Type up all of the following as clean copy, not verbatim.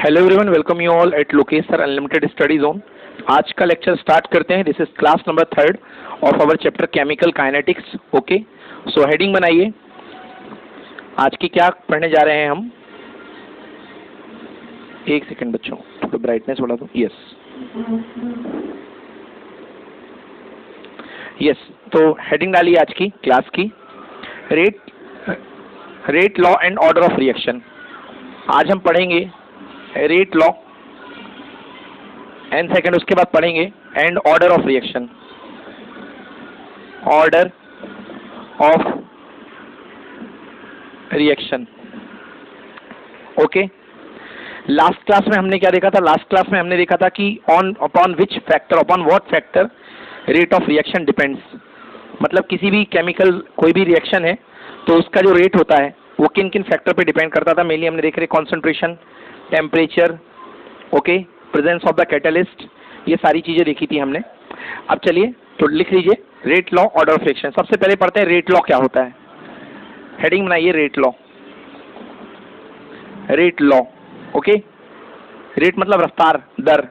Hello everyone, welcome you all at Lokesh sir unlimited study zone. आज का lecture start करते हैं। This is class number 3 of our chapter chemical kinetics. Okay, so heading बनाइए। आज की क्या पढ़ने जा रहे हैं हम? एक सेकंड बच्चों, थोड़ा ब्राइटनेस बढ़ा दो। यस, तो हेडिंग डालिए आज की क्लास की, rate law and order of reaction. आज हम पढ़ेंगे रेट लॉ एंड सेकंड, उसके बाद पढ़ेंगे and order of reaction. Order of reaction. Okay, last class में हमने क्या देखा था? लास्ट क्लास में हमने देखा था कि upon what factor rate of reaction depends. मतलब किसी भी केमिकल, कोई भी रिएक्शन है तो उसका जो रेट होता है वो किन किन फैक्टर पे डिपेंड करता था। मेनली हमने देख रहे concentration, temperature, okay, presence of the catalyst, ये सारी चीजें देखी थी हमने। अब चलिए तो लिख लीजिए rate law, order of reaction. सबसे पहले पढ़ते हैं रेट लॉ क्या होता है। हेडिंग बनाइए rate law. Rate law, okay, rate मतलब रफ्तार, दर,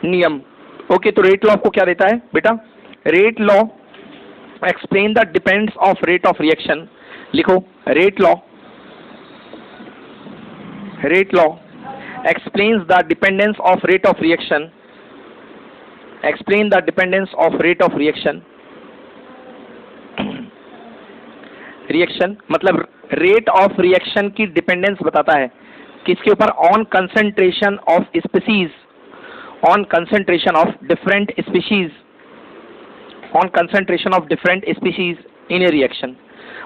नियम। ओके, तो रेट लॉ आपको क्या देता है बेटा? Rate law explain the depends of rate of reaction. लिखो rate law explains the dependence of rate of reaction. Explain the dependence of rate of reaction. Reaction मतलब रेट ऑफ रिएक्शन की dependence बताता है किसके ऊपर? On concentration of species, on concentration of different species, on concentration of different species in A reaction.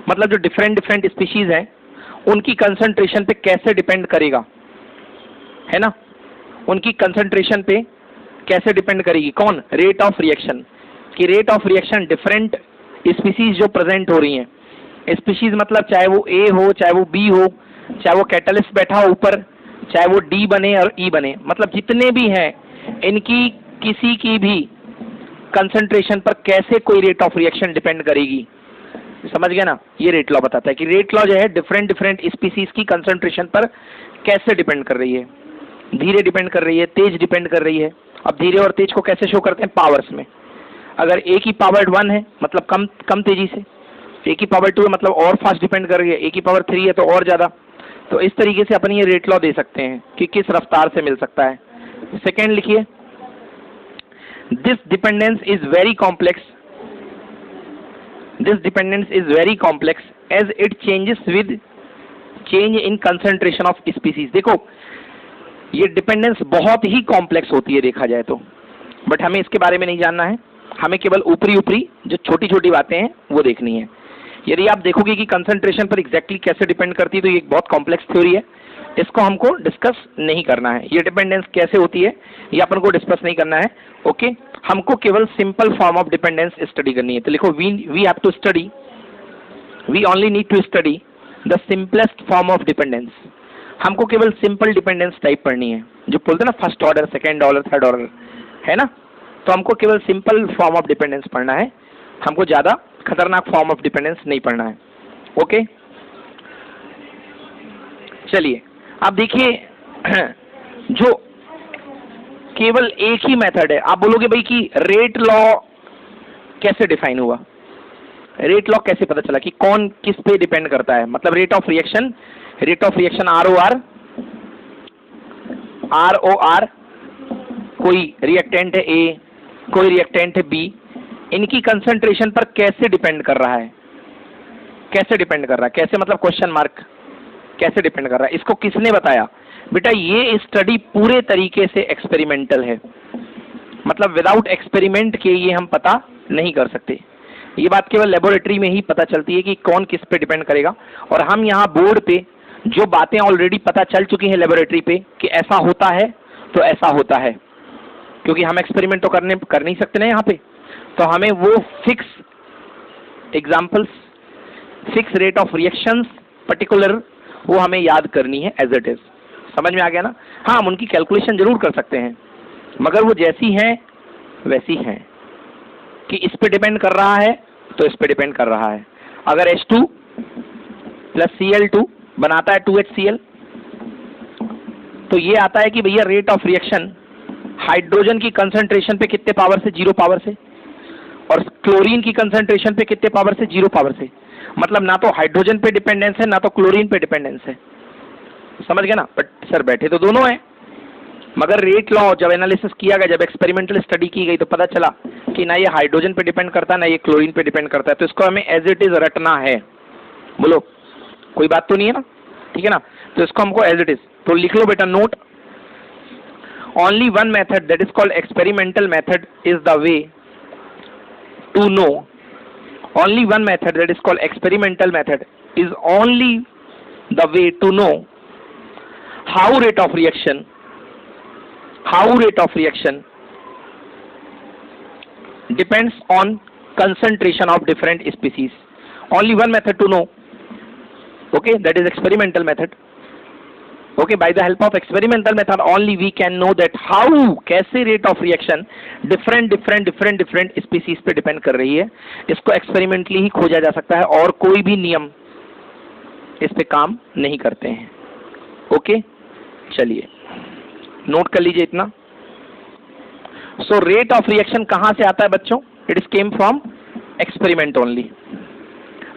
मतलब जो different species हैं उनकी कंसंट्रेशन पे कैसे डिपेंड करेगा, है ना? उनकी कंसंट्रेशन पे कैसे डिपेंड करेगी? कौन? Rate of reaction. कि rate of reaction different species जो प्रेजेंट हो रही हैं, स्पीसीज मतलब चाहे वो ए हो, चाहे वो बी हो, चाहे वो कैटलिस्ट बैठा हो ऊपर, चाहे वो डी बने और ई बने, मतलब जितने भी हैं इनकी किसी की भी कंसंट्रेशन पर कैसे कोई रेट ऑफ रिएक्शन डिपेंड करेगी। समझ गया ना? ये रेट लॉ बताता है कि रेट लॉ जो है डिफरेंट स्पीसीज की कंसंट्रेशन पर कैसे डिपेंड कर रही है। धीरे डिपेंड कर रही है, तेज डिपेंड कर रही है। अब धीरे और तेज को कैसे शो करते हैं? पावर्स में। अगर ए की पावर 1 है मतलब कम तेजी से, ए की पावर 2 है मतलब और फास्ट डिपेंड कर रही है, ए की पावर 3 है तो और ज्यादा। तो इस तरीके से अपन ये रेट लॉ दे सकते हैं कि किस रफ्तार से मिल सकता है। सेकेंड लिखिए, this dependence is very complex. This dependence is very complex as it changes with change in concentration of species। देखो ये डिपेंडेंस बहुत ही कॉम्प्लेक्स होती है देखा जाए तो, बट हमें इसके बारे में नहीं जानना है। हमें केवल ऊपरी जो छोटी छोटी बातें हैं वो देखनी है। यदि आप देखोगे कि कंसंट्रेशन पर एग्जैक्टली कैसे डिपेंड करती है तो ये एक बहुत कॉम्प्लेक्स थ्योरी है, इसको हमको डिस्कस नहीं करना है। ये डिपेंडेंस कैसे होती है ये अपन को डिस्कस नहीं करना है। ओके, हमको केवल simple form of dependence study करनी है। तो लिखो we have to study, we only need to study the simplest form of dependence. हमको केवल सिंपल डिपेंडेंस टाइप पढ़नी है, जो बोलते हैं ना first order, second order, third order, है ना? तो हमको केवल सिंपल फॉर्म ऑफ डिपेंडेंस पढ़ना है, हमको ज्यादा खतरनाक फॉर्म ऑफ डिपेंडेंस नहीं पढ़ना है। ओके, चलिए अब देखिए जो केवल एक ही मेथड है। आप बोलोगे भाई कि रेट लॉ कैसे डिफाइन हुआ, रेट लॉ कैसे पता चला कि कौन किस पे डिपेंड करता है? मतलब रेट ऑफ रिएक्शन ROR, कोई रिएक्टेंट है A, कोई रिएक्टेंट है B, इनकी कंसंट्रेशन पर कैसे डिपेंड कर रहा है? कैसे डिपेंड कर रहा है? कैसे मतलब क्वेश्चन मार्क, कैसे डिपेंड कर रहा है? इसको किसने बताया? बेटा ये स्टडी पूरे तरीके से एक्सपेरिमेंटल है, मतलब विदाउट एक्सपेरिमेंट के ये हम पता नहीं कर सकते। ये बात केवल लेबोरेटरी में ही पता चलती है कि कौन किस पे डिपेंड करेगा। और हम यहाँ बोर्ड पे जो बातें ऑलरेडी पता चल चुकी हैं लेबोरेटरी पे कि ऐसा होता है तो ऐसा होता है, क्योंकि हम एक्सपेरिमेंट तो कर नहीं सकते ना यहाँ पे, तो हमें वो fix examples, fix rate of reactions particular वो हमें याद करनी है एज इट इज। समझ में आ गया ना? हाँ, हम उनकी कैलकुलेशन जरूर कर सकते हैं मगर वो जैसी हैं वैसी हैं कि इस पे डिपेंड कर रहा है तो इस पे डिपेंड कर रहा है। अगर H2 प्लस Cl2 बनाता है 2HCl तो ये आता है कि भैया रेट ऑफ रिएक्शन हाइड्रोजन की कंसंट्रेशन पे कितने पावर से, 0 पावर से, और क्लोरीन की कंसंट्रेशन पे कितने पावर से, 0 पावर से। मतलब ना तो हाइड्रोजन पे डिपेंडेंस है ना तो क्लोरीन पे डिपेंडेंस है, समझ गए ना। बट सर बैठे तो दोनों हैं, मगर रेट लॉ जब एनालिसिस किया गया, जब एक्सपेरिमेंटल स्टडी की गई तो पता चला कि ना ये हाइड्रोजन पे डिपेंड करता है ना ये क्लोरीन पे डिपेंड करता है। तो इसको हमें एज इट इज रटना है। बोलो कोई बात तो नहीं है ना, ठीक है ना। तो इसको हमको एज इट इज तो लिख लो बेटा note. Only one method that is called experimental method is the way to know, only one method that is called experimental method is only the way to know how rate of reaction depends on concentration of different species. Only one method to know, okay, that is experimental method. Okay, by the help of experimental method only we can know that how, कैसे rate of reaction different species पे depend कर रही है। इसको experimentally ही खोजा जा सकता है और कोई भी नियम इस पे काम नहीं करते हैं। ओके चलिए नोट कर लीजिए इतना। सो रेट ऑफ रिएक्शन कहां से आता है बच्चों? It is came from experiment only,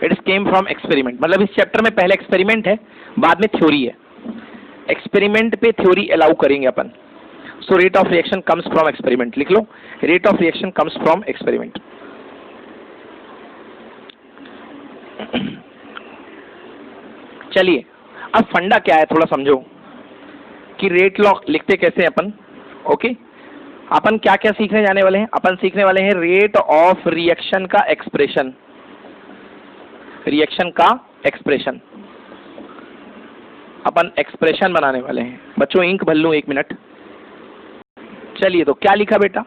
it is came from experiment. मतलब इस चैप्टर में पहले एक्सपेरिमेंट है, बाद में थ्योरी है। एक्सपेरिमेंट पे थ्योरी अलाउ करेंगे अपन। So rate of reaction comes from experiment, लिख लो rate of reaction comes from experiment. चलिए अब फंडा क्या है थोड़ा समझो कि रेट लॉ लिखते कैसे हैं अपन। ओके अपन क्या क्या सीखने जाने वाले हैं? अपन सीखने वाले हैं रेट ऑफ रिएक्शन का एक्सप्रेशन, रिएक्शन का एक्सप्रेशन। अपन एक्सप्रेशन बनाने वाले हैं बच्चों। इंक भर लूं 1 मिनट। चलिए तो क्या लिखा बेटा?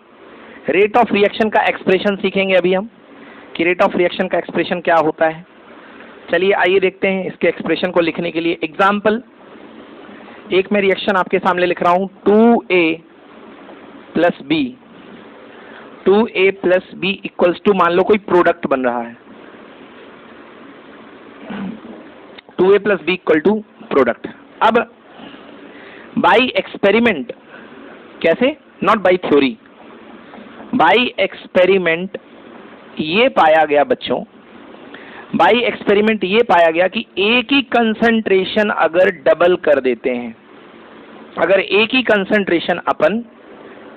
रेट ऑफ रिएक्शन का एक्सप्रेशन सीखेंगे अभी हम कि रेट ऑफ रिएक्शन का एक्सप्रेशन क्या होता है। चलिए आइए देखते हैं इसके एक्सप्रेशन को लिखने के लिए एग्जाम्पल। एक मैं रिएक्शन आपके सामने लिख रहा हूं 2A plus B, 2A plus B equals to मान लो कोई प्रोडक्ट बन रहा है, 2A plus B equal to product. अब बाई एक्सपेरिमेंट, कैसे? Not by theory, by experiment ये पाया गया बच्चों, बाई एक्सपेरिमेंट ये पाया गया कि एक ही कंसंट्रेशन अगर डबल कर देते हैं, अगर एक ही कंसंट्रेशन अपन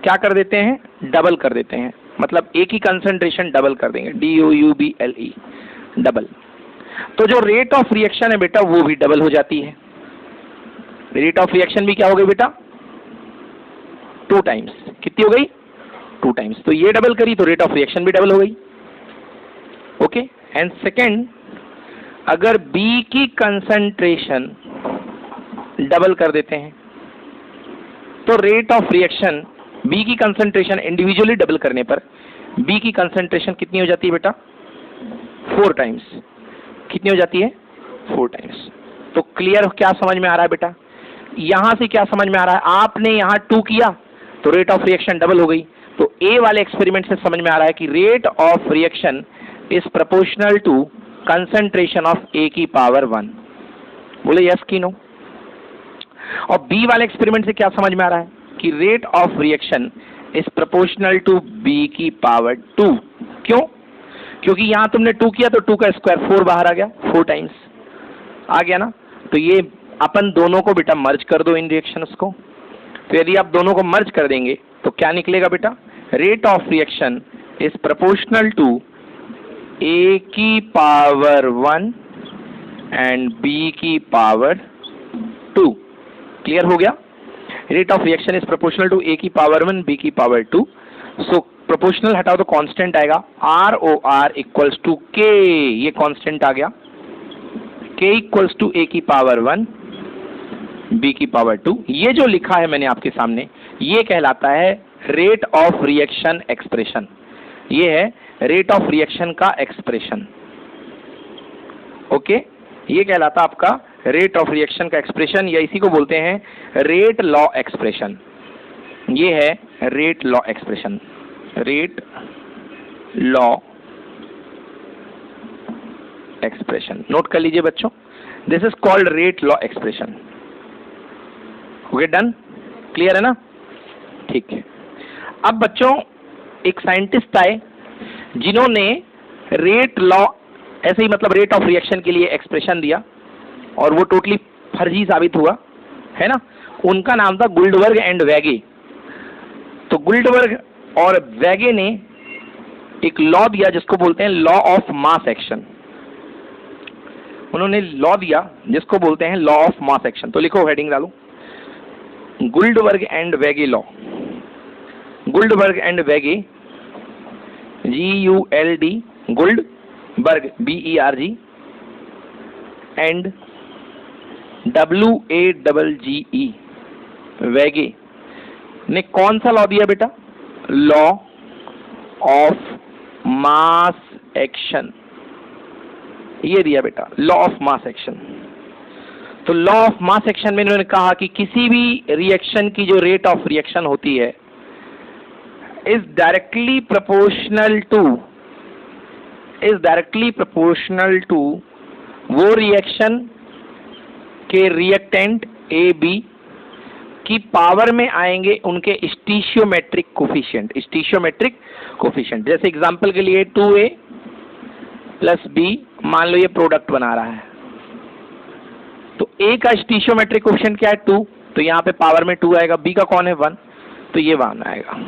क्या कर देते हैं? डबल कर देते हैं। मतलब एक ही कंसंट्रेशन डबल कर देंगे, DOUBLE डबल, तो जो रेट ऑफ रिएक्शन है बेटा वो भी डबल हो जाती है। रेट ऑफ रिएक्शन भी क्या हो गई बेटा? 2 टाइम्स। कितनी हो गई? 2 टाइम्स। तो ये डबल करी तो रेट ऑफ रिएक्शन भी डबल हो गई। ओके एंड सेकेंड, अगर बी की कंसंट्रेशन डबल कर देते हैं तो रेट ऑफ रिएक्शन, बी की कंसंट्रेशन इंडिविजुअली डबल करने पर बी की कंसंट्रेशन कितनी हो जाती है बेटा? 4 टाइम्स। कितनी हो जाती है? 4 टाइम्स। तो क्लियर क्या समझ में आ रहा है बेटा? यहां से क्या समझ में आ रहा है? आपने यहां 2 किया तो रेट ऑफ रिएक्शन डबल हो गई। तो ए वाले एक्सपेरिमेंट से समझ में आ रहा है कि rate of reaction is proportional to concentration of A की पावर 1। बोले यस की नो? और बी वाले एक्सपेरिमेंट से क्या समझ में आ रहा है कि rate of reaction is proportional to B की पावर 2। क्यों? क्योंकि यहां तुमने 2 किया तो 2 का स्क्वायर 4 बाहर आ गया, 4 टाइम्स आ गया ना। तो ये अपन दोनों को बेटा मर्ज कर दो इन रिएक्शंस को। तो यदि आप दोनों को मर्ज कर देंगे तो क्या निकलेगा बेटा? Rate of reaction is proportional to A की पावर 1 एंड बी की पावर 2। क्लियर हो गया? Rate of reaction is proportional to A की पावर 1 बी की पावर 2। सो प्रोपोर्शनल हटाओ तो कांस्टेंट आएगा, ROR इक्वल्स टू K, ये कांस्टेंट आ गया, K इक्वल्स टू ए की पावर 1 बी की पावर 2। ये जो लिखा है मैंने आपके सामने ये कहलाता है रेट ऑफ रिएक्शन एक्सप्रेशन। ये है रेट ऑफ रिएक्शन का एक्सप्रेशन। ओके ये कहलाता आपका रेट ऑफ रिएक्शन का एक्सप्रेशन, या इसी को बोलते हैं रेट लॉ एक्सप्रेशन। ये है rate law expression, rate law expression. Note कर लीजिए बच्चों, this is called rate law expression. Okay done. Clear है ना? ठीक है। अब बच्चों एक साइंटिस्ट आए जिन्होंने रेट लॉ, ऐसे ही मतलब रेट ऑफ रिएक्शन के लिए एक्सप्रेशन दिया और वो टोटली फर्जी साबित हुआ, है ना? उनका नाम था गुल्डबर्ग एंड वेगे। तो गुल्डबर्ग और वेगे ने एक लॉ दिया जिसको बोलते हैं लॉ ऑफ मास एक्शन। उन्होंने लॉ दिया जिसको बोलते हैं लॉ ऑफ मास एक्शन। तो लिखो, हेडिंग डालो, गुल्डबर्ग एंड वेगे लॉ। गुल्डबर्ग एंड वेगे, GULD, गुल्डबर्ग BERG एंड WAGGE, वेगे ने कौन सा लॉ दिया बेटा? लॉ ऑफ मास एक्शन, ये दिया बेटा, लॉ ऑफ मास एक्शन। तो लॉ ऑफ मास एक्शन में इन्होंने कहा कि किसी भी रिएक्शन की जो रेट ऑफ रिएक्शन होती है इज डायरेक्टली प्रोपोर्शनल टू वो रिएक्शन के रिएक्टेंट AB की पावर में आएंगे उनके स्टीशियोमेट्रिक कोफिशिएंट। जैसे एग्जांपल के लिए 2A प्लस B, मान लो ये प्रोडक्ट बना रहा है, तो A का स्टीशियोमेट्रिक कोफिशिएंट क्या है? 2, तो यहाँ पे पावर में 2 आएगा। B का कौन है? 1, तो ये 1 आएगा।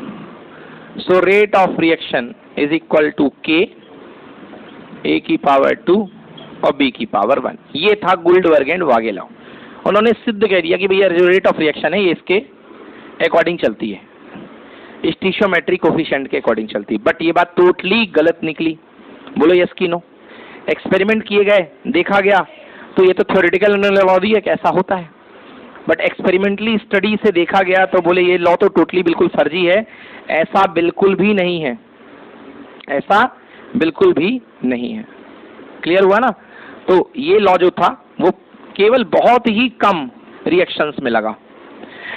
So rate of reaction is equal to K, A की पावर 2 और B की पावर 1। ये था गुल्डबर्ग एंड वेगे लॉ। उन्होंने सिद्ध कह दिया कि भैया जो रेट ऑफ रिएक्शन है ये इसके अकॉर्डिंग चलती है, स्टीशियोमेट्रिक कोफिशिएंट के अकॉर्डिंग चलती है। बट ये बात टोटली गलत निकली। बोलो यस की नो? एक्सपेरिमेंट किए गए, देखा गया, तो ये तो थ्योरेटिकल उन्होंने लॉ दी है कि ऐसा होता है, बट एक्सपेरिमेंटली स्टडी से देखा गया तो बोले ये लॉ तो टोटली बिल्कुल फर्जी है, ऐसा बिल्कुल भी नहीं है, ऐसा बिल्कुल भी नहीं है। क्लियर हुआ ना? तो ये लॉ जो था वो केवल बहुत ही कम रिएक्शंस में लगा।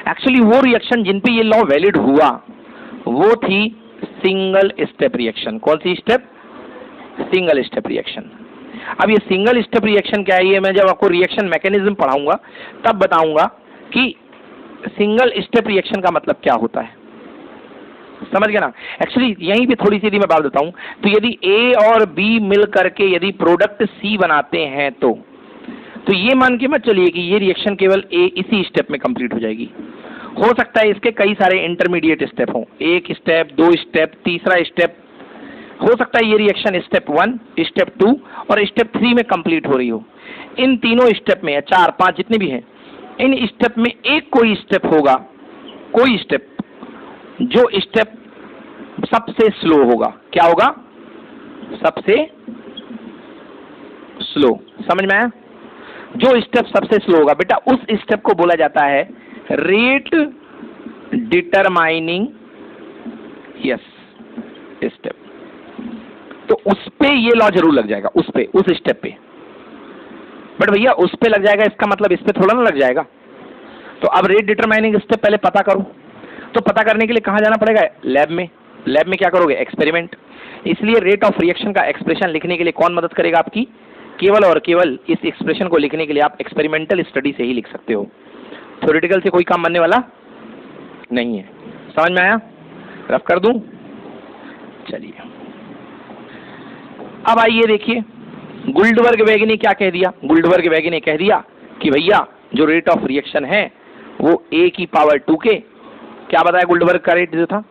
एक्चुअली वो रिएक्शन जिन पे ये लॉ वैलिड हुआ वो थी सिंगल स्टेप रिएक्शन। कौन see step? Single step reaction. अब ये सिंगल स्टेप रिएक्शन क्या है, ये मैं जब आपको रिएक्शन मैकेनिज्म पढ़ाऊंगा तब बताऊंगा कि सिंगल स्टेप रिएक्शन का मतलब क्या होता है। समझ गए ना? एक्चुअली यहीं पे थोड़ी सी यदि मैं बात बताऊं तो यदि A और B मिल करके यदि प्रोडक्ट C बनाते हैं तो ये मान के मत चलिए कि ये रिएक्शन केवल इसी स्टेप में कंप्लीट हो जाएगी। हो सकता है इसके कई सारे इंटरमीडिएट स्टेप हों, 1 स्टेप, 2 स्टेप, तीसरा स्टेप। हो सकता है ये रिएक्शन स्टेप 1, स्टेप 2 और स्टेप 3 में कंप्लीट हो रही हो। इन तीनों स्टेप में, 4, 5 जितने भी हैं, इन स्टेप में एक कोई स्टेप होगा, कोई स्टेप जो स्टेप सबसे स्लो होगा। क्या होगा? सबसे स्लो। समझ में आया? जो स्टेप सबसे स्लो होगा बेटा, उस स्टेप को बोला जाता है रेट डिटरमाइनिंग स्टेप। तो उस पे ये लॉ जरूर लग जाएगा, उस स्टेप पे। बट भैया उस पे लग जाएगा इसका मतलब इस पे थोड़ा ना लग जाएगा। तो अब रेट डिटरमाइनिंग स्टेप पहले पता करो। तो पता करने के लिए कहां जाना पड़ेगा? लैब में। लैब में क्या करोगे? एक्सपेरिमेंट। इसलिए रेट ऑफ रिएक्शन का एक्सप्रेशन लिखने के लिए कौन मदद करेगा आपकी? केवल और केवल इस एक्सप्रेशन को लिखने के लिए आप एक्सपेरिमेंटल स्टडी से ही लिख सकते हो। थ्योरेटिकल से कोई काम बनने वाला नहीं है। समझ में आया? रफ कर दूं? चलिए अब आइए देखिए गुल्डबर्ग वेगे ने क्या कह दिया। गुल्डबर्ग वेगे ने कह दिया कि भैया जो रेट ऑफ रिएक्शन है वो A की पावर 2 के, क्या बताया गुल्डबर्ग का रेट जो था?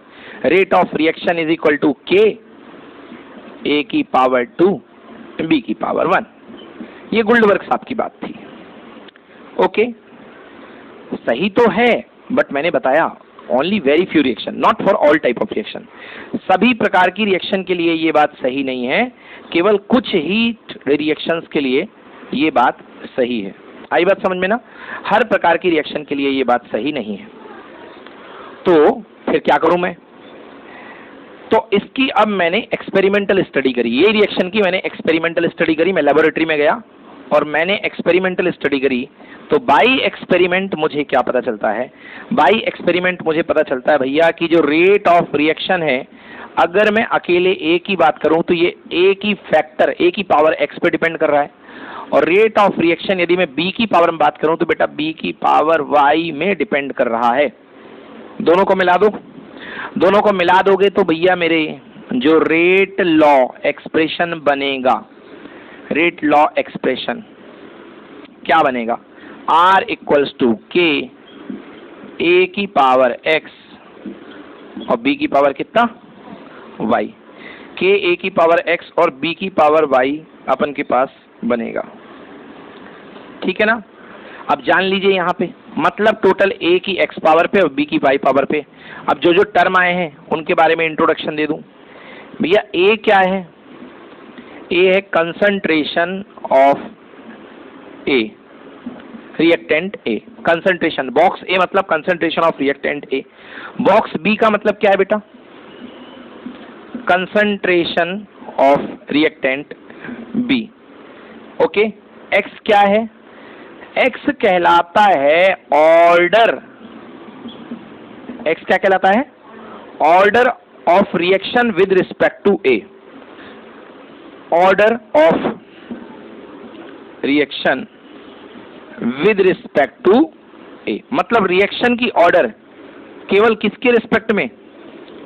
Rate of reaction is equal to K, A की पावर 2 B की पावर 1। ये गुल्डबर्ग साहब की बात थी। ओके, सही तो है, बट मैंने बताया only very few reaction, not for all type of reaction. सभी प्रकार की रिएक्शन के लिए ये बात सही नहीं है, केवल कुछ ही रिएक्शंस के लिए ये बात सही है। आई बात समझ में ना? हर प्रकार की रिएक्शन के लिए ये बात सही नहीं है। तो फिर क्या करूं मैं? तो इसकी अब मैंने एक्सपेरिमेंटल स्टडी करी। ये रिएक्शन की मैंने एक्सपेरिमेंटल स्टडी करी। मैं लेबोरेटरी में गया और मैंने एक्सपेरिमेंटल स्टडी करी। तो बाई एक्सपेरिमेंट मुझे क्या पता चलता है? बाई एक्सपेरिमेंट मुझे पता चलता है भैया कि जो रेट ऑफ रिएक्शन है, अगर मैं अकेले A की बात करूं तो ये A की फैक्टर, A की पावर X पे डिपेंड कर रहा है। और रेट ऑफ रिएक्शन यदि मैं B की पावर में बात करूं तो बेटा B की पावर Y में डिपेंड कर रहा है। दोनों को मिला दो, दोनों को मिला दोगे तो भैया मेरे जो रेट लॉ एक्सप्रेशन बनेगा, रेट लॉ एक्सप्रेशन क्या बनेगा, R equals to K A की पावर x और b की पावर कितना y, के ए की पावर x और b की पावर y अपन के पास बनेगा। ठीक है ना। अब जान लीजिए यहाँ पे मतलब टोटल a की x पावर पे और b की y पावर पे। अब जो जो टर्म आए हैं उनके बारे में इंट्रोडक्शन दे दूं। भैया a क्या है, a है concentration of a, reactant A, concentration box A मतलब concentration of reactant A। Box B का मतलब क्या है बेटा, concentration of reactant B। Okay, X क्या है, X कहलाता है ऑर्डर, X क्या कहलाता है, order of reaction with respect to A, order of reaction with respect to A, मतलब रिएक्शन की ऑर्डर केवल किसके रिस्पेक्ट में,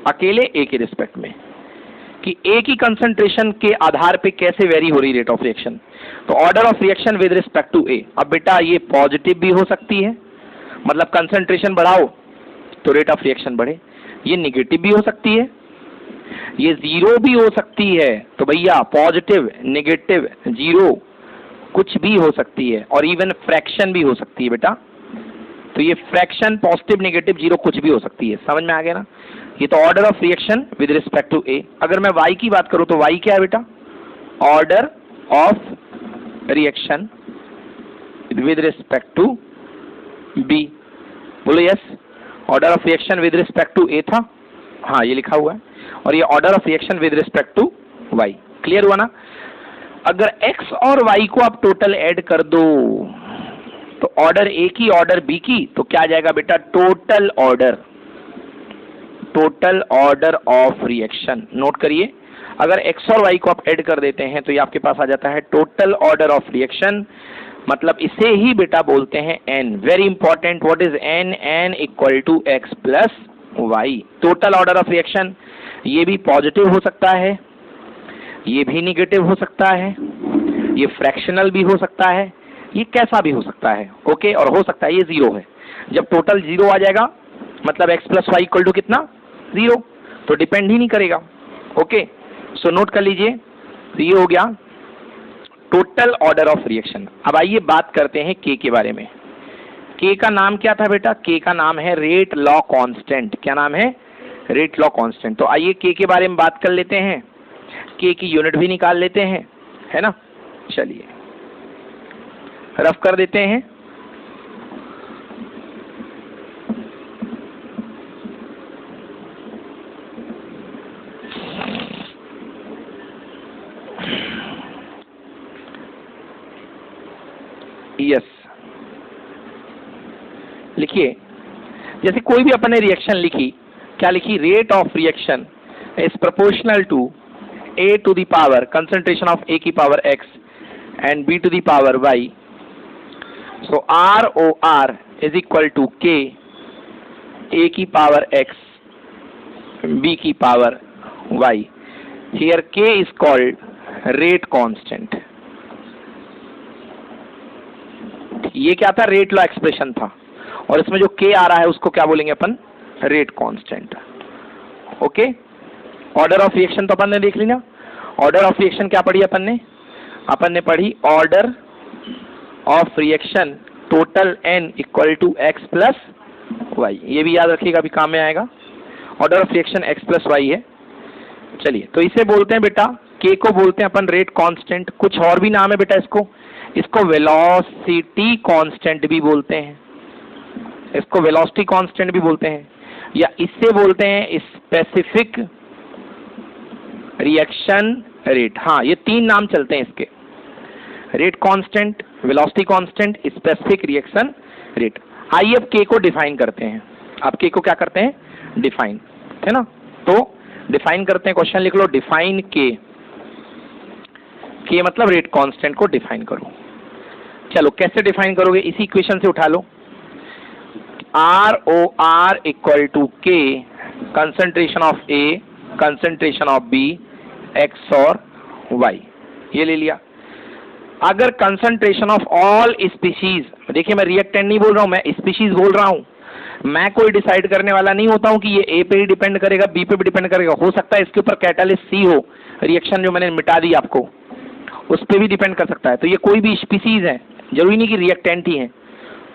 अकेले ए के रिस्पेक्ट में, कि ए की कंसंट्रेशन के आधार पे कैसे वेरी हो रही रेट ऑफ रिएक्शन। तो order of reaction with respect to A. अब बेटा ये पॉजिटिव भी हो सकती है, मतलब कंसंट्रेशन बढ़ाओ तो रेट ऑफ रिएक्शन बढ़े, ये निगेटिव भी हो सकती है, ये जीरो भी हो सकती है। तो भैया पॉजिटिव नेगेटिव जीरो कुछ भी हो सकती है, और इवन फ्रैक्शन भी हो सकती है बेटा। तो ये फ्रैक्शन पॉजिटिव नेगेटिव जीरो कुछ भी हो सकती है, समझ में आ गया ना। ये तो order of reaction with respect to A. अगर मैं y की बात करूं तो y क्या है बेटा, order of reaction with respect to b। बोलो yes, order of reaction with respect to a था, हाँ ये लिखा हुआ है, और ये order of reaction with respect to y। Clear हुआ ना। अगर x और y को आप टोटल ऐड कर दो तो ऑर्डर A की ऑर्डर B की, तो क्या आ जाएगा बेटा, total order, total order of reaction. Note करिए, अगर x और y को आप ऐड कर देते हैं तो ये आपके पास आ जाता है टोटल ऑर्डर ऑफ रिएक्शन, मतलब इसे ही बेटा बोलते हैं n। Very important, what is n, n equal to x plus y। Total order of reaction, ये भी पॉजिटिव हो सकता है, ये भी निगेटिव हो सकता है, ये फ्रैक्शनल भी हो सकता है, ये कैसा भी हो सकता है। ओके, और हो सकता है ये जीरो है। जब टोटल जीरो आ जाएगा मतलब x plus Y equal to कितना, जीरो, तो डिपेंड ही नहीं करेगा। ओके, सो नोट कर लीजिए, तो ये हो गया टोटल ऑर्डर ऑफ रिएक्शन। अब आइए बात करते हैं k के बारे में। k का नाम क्या था बेटा, k का नाम है रेट लॉ कांस्टेंट। क्या नाम है, रेट लॉ कांस्टेंट। तो आइए k के बारे में बात कर लेते हैं, k की यूनिट भी निकाल लेते हैं, है ना। चलिए रफ कर देते हैं। यस, लिखिए, जैसे कोई भी अपन ने रिएक्शन लिखी, क्या लिखी, rate of reaction is proportional to a to the power concentration of a की power x and b to the power y. So ROR is equal to k a की पावर x b की power y. Here k is called rate constant. ये क्या था, rate law expression था, और इसमें जो k आ रहा है उसको क्या बोलेंगे अपन, rate constant. Okay, order of reaction तो अपन ने देख ली ना। ऑर्डर ऑफ रिएक्शन क्या पढ़ी अपन ने पढ़ी order of reaction total n equal to x plus Y. ये भी याद रखिएगा, अभी काम में आएगा। Order of reaction x plus Y है। चलिए, तो इसे बोलते हैं बेटा, k को बोलते हैं अपन रेट कांस्टेंट। कुछ और भी नाम है बेटा इसको वेलोसिटी कांस्टेंट भी बोलते हैं, इसको वेलोसिटी कांस्टेंट भी बोलते हैं, या इससे बोलते हैं स्पेसिफिक रिएक्शन रेट। हाँ, ये तीन नाम चलते हैं इसके, rate constant, velocity constant, specific reaction rate. आइए अब k को डिफाइन करते हैं। आप k को क्या करते हैं, डिफाइन, है ना। तो डिफाइन करते हैं, क्वेश्चन लिख लो, डिफाइन k मतलब रेट कांस्टेंट को डिफाइन करो। चलो कैसे डिफाइन करोगे, इसी इक्वेशन से उठा लो। ROR equal to K concentration of A, concentration of B, X और Y, ये ले लिया। अगर कंसंट्रेशन ऑफ ऑल स्पीशीज, देखिए मैं रिएक्टेंट नहीं बोल रहा हूं, मैं स्पीशीज बोल रहा हूं, मैं कोई डिसाइड करने वाला नहीं होता हूं कि ये A पे ही डिपेंड करेगा, B पे भी डिपेंड करेगा, हो सकता है इसके ऊपर कैटालिस्ट C हो, रिएक्शन जो मैंने मिटा दी आपको उस पर भी डिपेंड कर सकता है। तो ये कोई भी स्पीसीज है, जरूरी नहीं कि रिएक्टेंट ही है,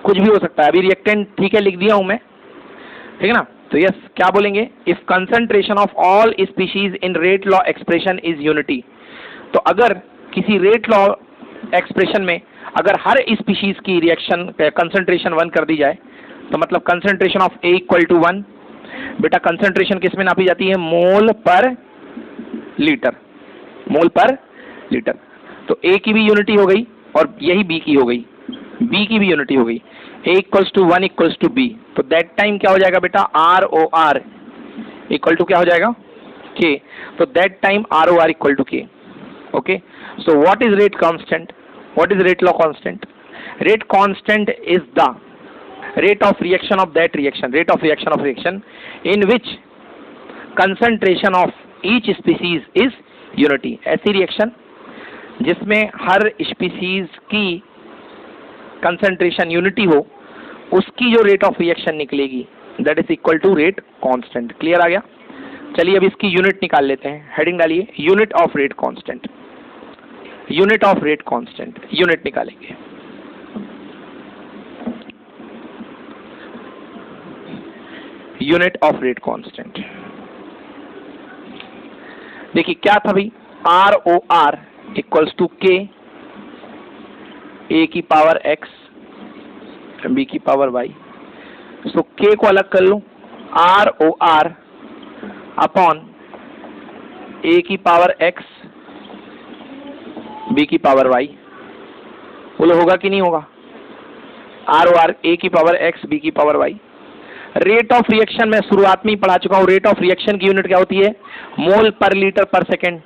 कुछ भी हो सकता है। अभी रिएक्टेंट ठीक है लिख दिया हूं मैं, ठीक है ना। तो यस क्या बोलेंगे, if concentration of all species in rate law expression is unity. तो अगर किसी रेट लॉ एक्सप्रेशन में अगर हर स्पीशीज की रिएक्शन कंसंट्रेशन 1 कर दी जाए, तो मतलब concentration of A equal to 1। बेटा कंसंट्रेशन किस में नापी जाती है, मोल पर लीटर, मोल पर लीटर। तो A की भी यूनिटी हो गई और यही B की हो गई, B की भी यूनिटी हो गई, A equals to 1 equals to B। तो दैट टाइम क्या हो जाएगा बेटा, ROR इक्वल टू क्या हो जाएगा, K। तो that time ROR equal to K। Okay, so what is rate constant, what is rate law constant? Rate constant is the rate of reaction of that reaction, rate of reaction in which concentration of each species is unity। ऐसी reaction जिसमें हर species की concentration unity हो, उसकी जो rate of reaction निकलेगी that is equal to rate constant. Clear आ गया? चलिए अब इसकी यूनिट निकाल लेते हैं, हेडिंग डालिए unit of rate constant, unit of rate constant, unit निकालेंगे। यूनिट ऑफ रेट कांस्टेंट देखिए क्या था भाई, ROR equals to K, A की पावर X, B की पावर Y। सो K को अलग कर लो, ROR अपॉन A की पावर X, B की पावर Y। बोलो होगा कि नहीं होगा, ROR A की पावर X, B की power Y। Rate of reaction मैं शुरुआत में ही पढ़ा चुका हूं, रेट ऑफ रिएक्शन की यूनिट क्या होती है, मोल पर लीटर पर सेकेंड।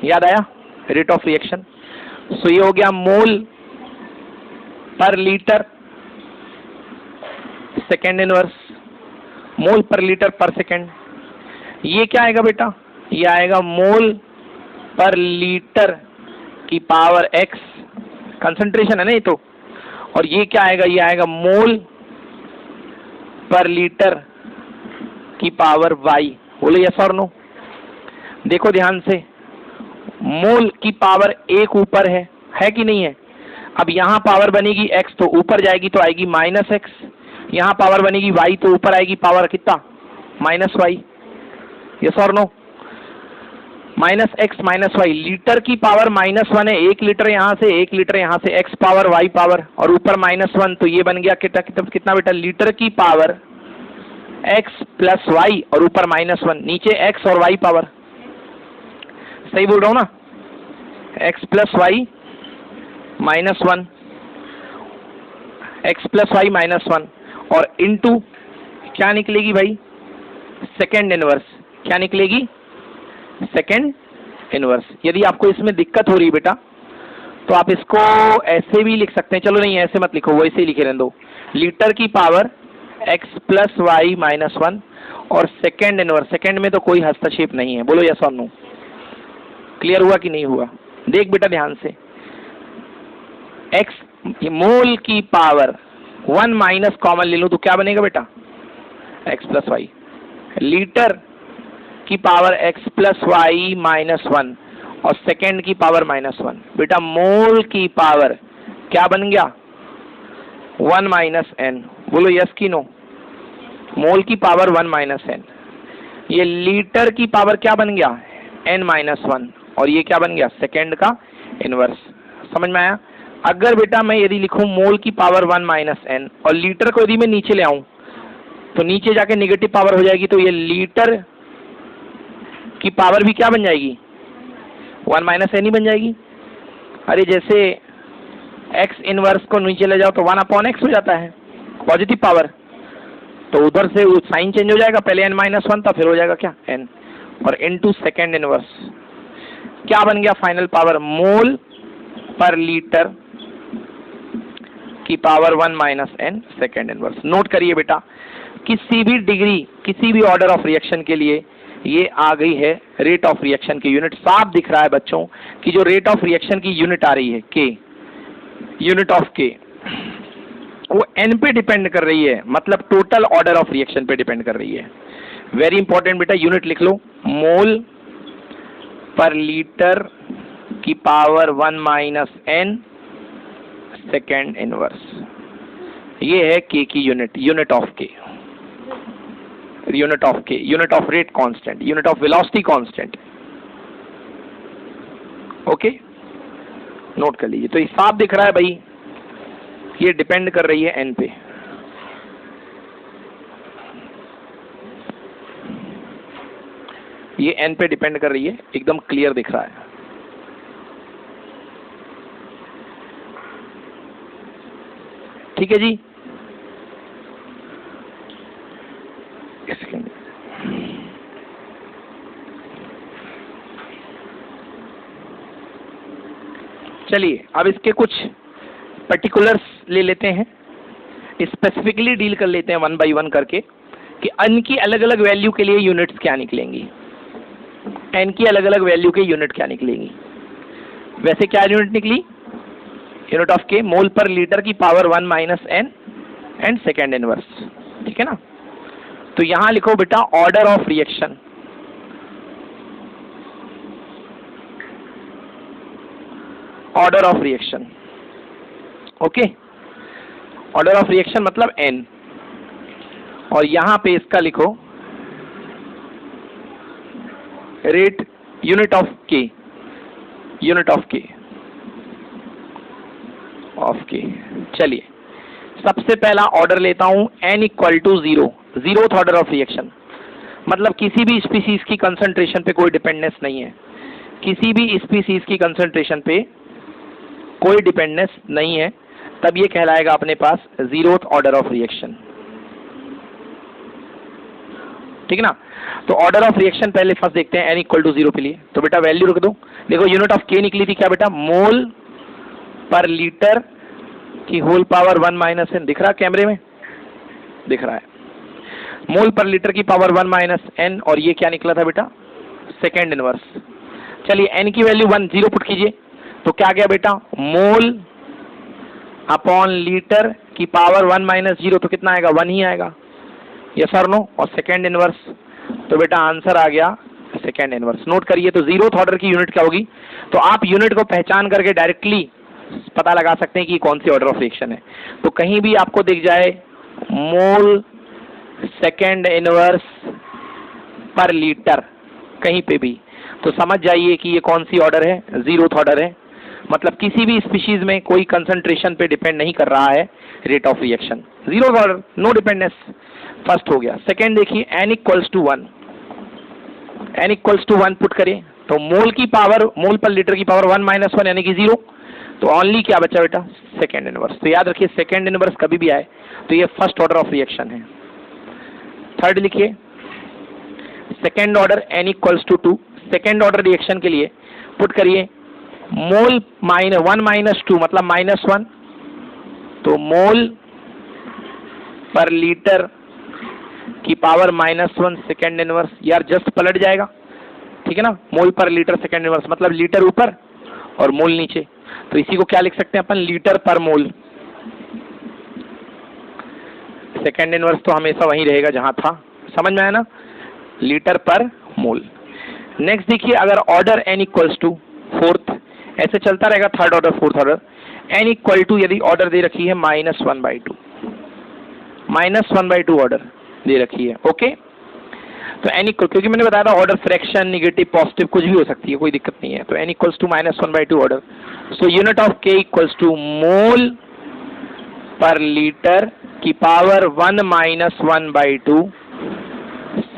याद आया रेट ऑफ रिएक्शन? सो ये हो गया मोल पर लीटर सेकेंड इनवर्स, मोल पर लीटर पर सेकेंड। ये क्या आएगा बेटा, ये आएगा मोल पर लीटर की पावर X, कंसंट्रेशन है ना ये तो, और ये क्या आएगा, ये आएगा मोल पर लीटर की पावर Y। बोलो यस और नो? देखो ध्यान से, मोल की पावर एक ऊपर है कि नहीं है? अब यहां पावर बनेगी X तो ऊपर जाएगी तो आएगी -X, यहां पावर बनेगी Y तो ऊपर आएगी पावर कितना, -Y। यस और नो? -X -Y, लीटर की पावर -1 है, 1 लीटर यहां से 1 लीटर यहां से, X पावर Y पावर और ऊपर -1, तो ये बन गया कितना बेटा, लीटर की पावर X प्लस Y और ऊपर -1, नीचे X और Y पावर। सही बोल रहा हूं ना, X plus Y -1, X plus Y -1 और इनटू क्या निकलेगी भाई, सेकेंड इनवर्स। क्या निकलेगी, सेकेंड इनवर्स। यदि आपको इसमें दिक्कत हो रही बेटा तो आप इसको ऐसे भी लिख सकते हैं, चलो नहीं ऐसे मत लिखो, वैसे ही लिखे रहने दो, लीटर की पावर X प्लस Y -1 और सेकेंड इनवर्स। सेकेंड में तो कोई हस्तक्षेप नहीं है, बोलो यस और नो? क्लियर हुआ कि नहीं हुआ? देख बेटा ध्यान से, X मोल की पावर 1 माइनस कॉमन ले लो तो क्या बनेगा बेटा, X प्लस Y, लीटर की पावर X प्लस Y -1 और सेकेंड की पावर -1। बेटा मोल की पावर क्या बन गया, 1 माइनस n। बोलो यस की नो? मोल की पावर 1 माइनस n। ये लीटर की पावर क्या बन गया, n-1 और ये क्या बन गया, सेकेंड का इनवर्स। समझ में आया? अगर बेटा मैं यदि लिखूं मोल की पावर 1 माइनस n और लीटर को यदि मैं नीचे ले आऊं तो नीचे जाके नेगेटिव पावर हो जाएगी, तो ये लीटर की पावर भी क्या बन जाएगी, 1 माइनस n ही बन जाएगी। अरे जैसे x इनवर्स को नीचे ले जाओ तो 1/x हो जाता है पॉजिटिव पावर, तो उधर से साइन चेंज हो जाएगा, पहले n-1 था फिर हो जाएगा क्या n, और इनटू सेकेंड इनवर्स। क्या बन गया फाइनल पावर, मोल पर लीटर की power 1 minus n second inverse. Note करिए बेटा, किसी भी डिग्री, किसी भी ऑर्डर ऑफ रिएक्शन के लिए ये आ गई है रेट ऑफ रिएक्शन की यूनिट। साफ दिख रहा है बच्चों कि जो रेट ऑफ रिएक्शन की यूनिट आ रही है के, यूनिट ऑफ के, वो n पे डिपेंड कर रही है, मतलब टोटल ऑर्डर ऑफ रिएक्शन पे डिपेंड कर रही है। वेरी इंपॉर्टेंट बेटा, यूनिट लिख लो, मोल पर लीटर की power 1 minus n second inverse. ये है के की unit, unit of K, unit of K, unit of rate constant, unit of velocity constant. Okay, note कर लीजिए। तो ये साफ दिख रहा है भाई, ये डिपेंड कर रही है n पे। ये n पे डिपेंड कर रही है, एकदम क्लियर दिख रहा है। ठीक है जी, चलिए अब इसके कुछ पर्टिकुलर्स ले लेते हैं, स्पेसिफिकली डील कर लेते हैं वन बाय वन करके कि n की अलग अलग वैल्यू के लिए यूनिट्स क्या निकलेंगी, n की अलग अलग वैल्यू के यूनिट क्या निकलेंगी। वैसे क्या यूनिट निकली, यूनिट ऑफ के, मोल पर लीटर की power 1 minus n and second inverse. ठीक है ना, तो यहां लिखो बेटा order of reaction, order of reaction. Okay, order of reaction मतलब n, और यहां पे इसका लिखो rate, unit of K, unit of K, of K. चलिए सबसे पहला ऑर्डर लेता हूं n equal to 0, zeroth order of reaction, मतलब किसी भी स्पीसीज की कंसंट्रेशन पे कोई डिपेंडेंस नहीं है, किसी भी स्पीसीज की कंसंट्रेशन पे कोई डिपेंडेंस नहीं है, तब ये कहलाएगा अपने पास जीरोथ ऑर्डर ऑफ रिएक्शन। ठीक है ना, तो ऑर्डर ऑफ रिएक्शन पहले फर्स्ट देखते हैं n इक्वल टू 0 के लिए। तो बेटा वैल्यू रख दो, देखो यूनिट ऑफ के निकली थी क्या बेटा, मोल पर लीटर की होल पावर 1 माइनस n। दिख रहा है कैमरे में, दिख रहा है, मोल पर लीटर की पावर 1 माइनस n, और ये क्या निकला था बेटा, सेकेंड इनवर्स। चलिए n की वैल्यू 1, 0 पुट कीजिए, तो क्या गया बेटा, मोल अपॉन लीटर की पावर 1 माइनस 0, तो कितना आएगा, 1 ही आएगा, यस और नो, और सेकेंड इनवर्स, तो बेटा आंसर आ गया सेकेंड इनवर्स। नोट करिए, तो जीरोथ ऑर्डर की यूनिट क्या होगी, तो आप यूनिट को पहचान करके डायरेक्टली पता लगा सकते हैं कि कौन सी ऑर्डर ऑफ रिएक्शन है। तो कहीं भी आपको दिख जाए मोल सेकेंड इनवर्स पर लीटर, कहीं पे भी, तो समझ जाइए कि ये कौन सी ऑर्डर है, जीरोथ ऑर्डर है, मतलब किसी भी स्पीशीज में कोई कंसंट्रेशन पे डिपेंड नहीं कर रहा है rate of reaction, zeroth order, no dependence. First हो गया। सेकेंड देखिए n equals to 1, n equals to 1 put करें, तो मोल की पावर, मोल पर लीटर की पावर 1 माइनस 1 यानी कि 0, तो ओनली क्या बचा बेटा, सेकेंड इनवर्स। तो याद रखिए सेकेंड इनवर्स कभी भी आए तो ये फर्स्ट ऑर्डर ऑफ रिएक्शन है। थर्ड लिखिए second order n equals to 2, second order reaction के लिए पुट करिए मोल 1 माइनस 2 मतलब माइनस 1, तो मोल पर लीटर की पावर -1 सेकेंड इनवर्स। यार जस्ट पलट जाएगा, ठीक है ना, मोल पर लीटर सेकेंड इनवर्स मतलब लीटर ऊपर और मोल नीचे, तो इसी को क्या लिख सकते हैं अपन, लीटर पर मोल। सेकेंड इनवर्स तो हमेशा वहीं रहेगा जहां था, समझ में आया ना, लीटर पर मोल। नेक्स्ट देखिए, अगर order n equals to fourth, ऐसे चलता रहेगा third order fourth order, n equal to यदि ऑर्डर दे रखी है -1/2, -1/2 ऑर्डर दे रखी है, ओके। तो n इक्वल, क्योंकि मैंने बताया था ऑर्डर फ्रैक्शन नेगेटिव पॉजिटिव कुछ भी हो सकती है, कोई दिक्कत नहीं है, तो n equals to -1/2 order. So unit of k equals to mole पर लीटर की पावर 1 -1/2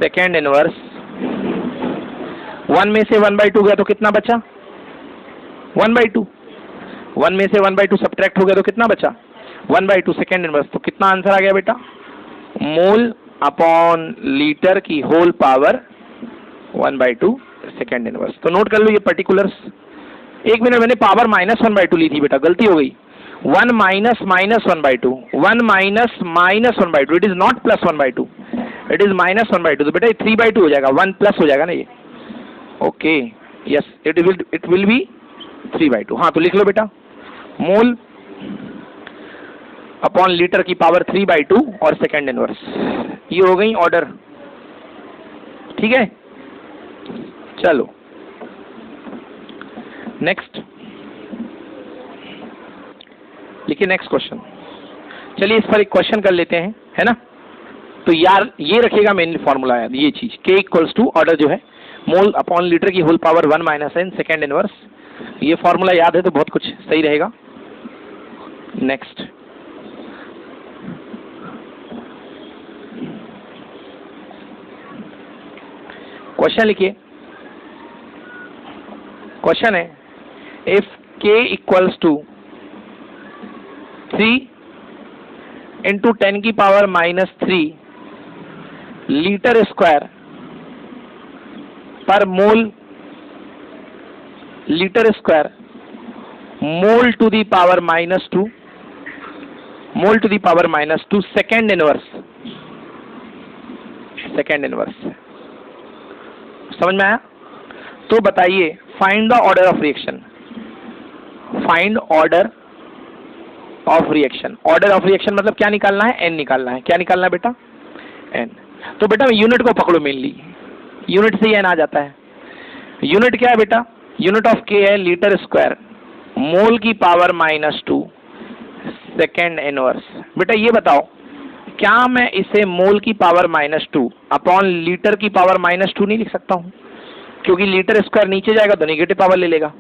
सेकेंड इनवर्स। 1 में से 1/2 गया तो कितना बचा, 1/2, 1 में से 1/2 सब्ट्रैक्ट हो गया तो कितना बचा, 1/2 सेकेंड इनवर्स। तो कितना आंसर आ गया बेटा, मोल अपॉन लीटर की होल पावर 1/2 सेकेंड इनवर्स। तो नोट कर लो ये पर्टिकुलर्स। एक मिनट, मैंने पावर -1/2 ली थी बेटा, गलती हो गई, 1 minus minus 1/2, 1 minus minus 1/2, it is not plus 1/2, it is minus 1/2, तो बेटा ये 3/2 हो जाएगा, 1 प्लस हो जाएगा ना ये। Okay, yes, it will be 3/2। हाँ तो लिख लो बेटा, मोल अपॉन लीटर की पावर 3/2 और सेकेंड इनवर्स, ये हो गई ऑर्डर। ठीक है, चलो नेक्स्ट लिखिए, नेक्स्ट क्वेश्चन। चलिए इस पर एक क्वेश्चन कर लेते हैं, है ना। तो यार ये रखिएगा मेन फॉर्मूला है ये चीज, K इक्वल्स टू ऑर्डर जो है मोल अपॉन लीटर की whole power 1 minus n second inverse, ये फॉर्मूला याद है तो बहुत कुछ सही रहेगा। नेक्स्ट क्वेश्चन लिखिए, क्वेश्चन है if K equals to 3 into 10 की पावर माइनस 3 लीटर स्क्वायर पर mole litre square mole to the power minus 2, mole to the power minus 2 second inverse, second inverse, समझ में आया। तो बताइए find the order of reaction, find order of reaction. Order of reaction मतलब क्या निकालना है, एन निकालना है। क्या निकालना है बेटा, एन। तो बेटा यूनिट को पकड़ो, मेनली यूनिट से ही एन आ जाता है। यूनिट क्या है बेटा, यूनिट ऑफ के है लीटर स्क्वायर मोल की पावर माइनस 2 सेकेंड इनवर्स। बेटा ये बताओ क्या मैं इसे मोल की पावर माइनस 2 अपॉन लीटर की पावर माइनस 2 नहीं लिख सकता हूं, क्योंकि लीटर स्क्वायर नीचे जाएगा तो नेगेटिव पावर ले लेगा,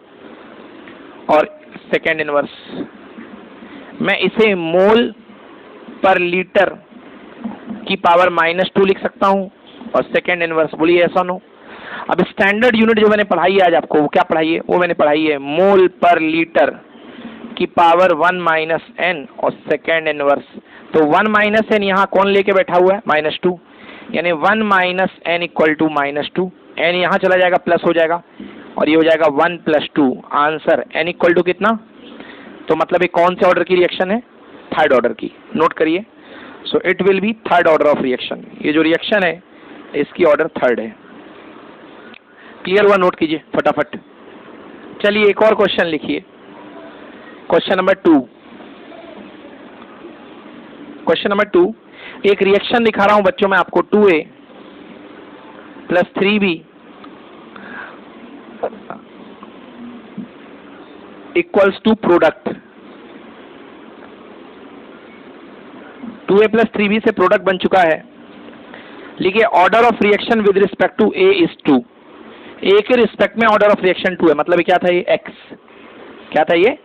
और सेकेंड इनवर्स मैं इसे मोल पर लीटर की पावर माइनस 2 लिख सकता हूं, और सेकेंड इनवर्स, बोलिए ऐसा नो। अब स्टैंडर्ड यूनिट जो मैंने पढ़ाई है आज आपको, वो क्या पढ़ाई है, वो मैंने पढ़ाई है मोल पर लीटर की पावर 1 माइनस n और सेकेंड इनवर्स। तो 1 माइनस n यहाँ कौन लेके बैठा हुआ है, माइनस 2, यानी 1 minus n equal to minus 2, n यहाँ चला जाएगा प्लस हो जाएगा, और ये हो जाएगा 1 plus 2, answer n equal to कितना। तो मतलब ये कौन से ऑर्डर की रिएक्शन है, थर्ड ऑर्डर की, नोट करिए। So it will be third order of reaction, ये जो रिएक्शन है इसकी ऑर्डर थर्ड है। क्लियर हुआ, नोट कीजिए फटाफट। चलिए एक और क्वेश्चन लिखिए, क्वेश्चन नंबर 2। क्वेश्चन नंबर 2, एक रिएक्शन दिखा रहा हूं बच्चों मैं आपको, 2A plus 3B equals to product. 2A plus 3B से प्रोडक्ट बन चुका है। लिखिए order of reaction with respect to A is 2। A के रिस्पेक्ट में ऑर्डर ऑफ रिएक्शन 2 है, मतलब ये क्या था, ये X, क्या था ये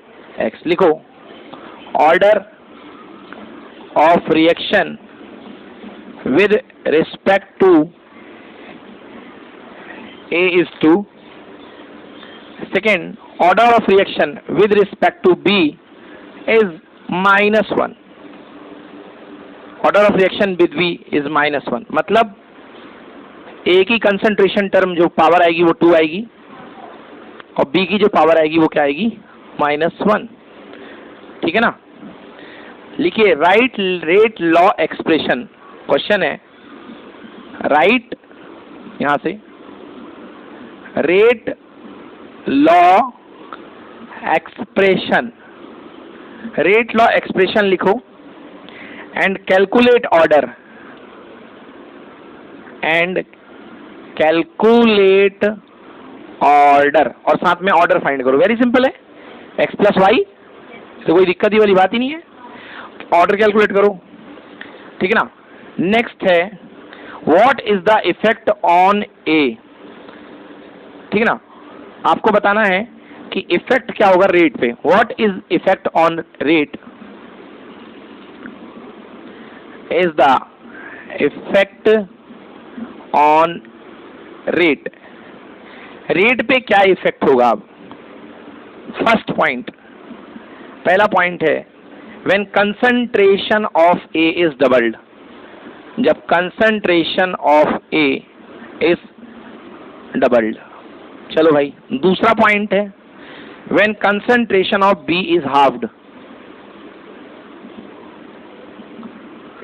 X। लिखो order of reaction with respect to A is 2. Second, order of reaction with respect to B is -1. Order of reaction with B is -1, मतलब A की कंसंट्रेशन टर्म जो पावर आएगी वो 2 आएगी, और B की जो पावर आएगी वो क्या आएगी, -1। ठीक है ना। लिखिए write rate law expression, question है राइट, यहां से rate law expression, rate law expression लिखो, and calculate order, and calculate order, और साथ में ऑर्डर फाइंड करो। वेरी सिंपल है, x प्लस वाई, तो कोई दिक्कत ही वाली बात ही नहीं है, ऑर्डर कैलकुलेट करो। ठीक है ना। नेक्स्ट है what is the effect on A. ठीक है ना, आपको बताना है कि इफेक्ट क्या होगा रेट पे। What is effect on rate, is the effect on rate, rate पे क्या इफेक्ट होगा। अब फर्स्ट पॉइंट, पहला पॉइंट है when concentration of A is doubled, जब concentration of A is doubled. चलो भाई, दूसरा पॉइंट है when concentration of B is halved,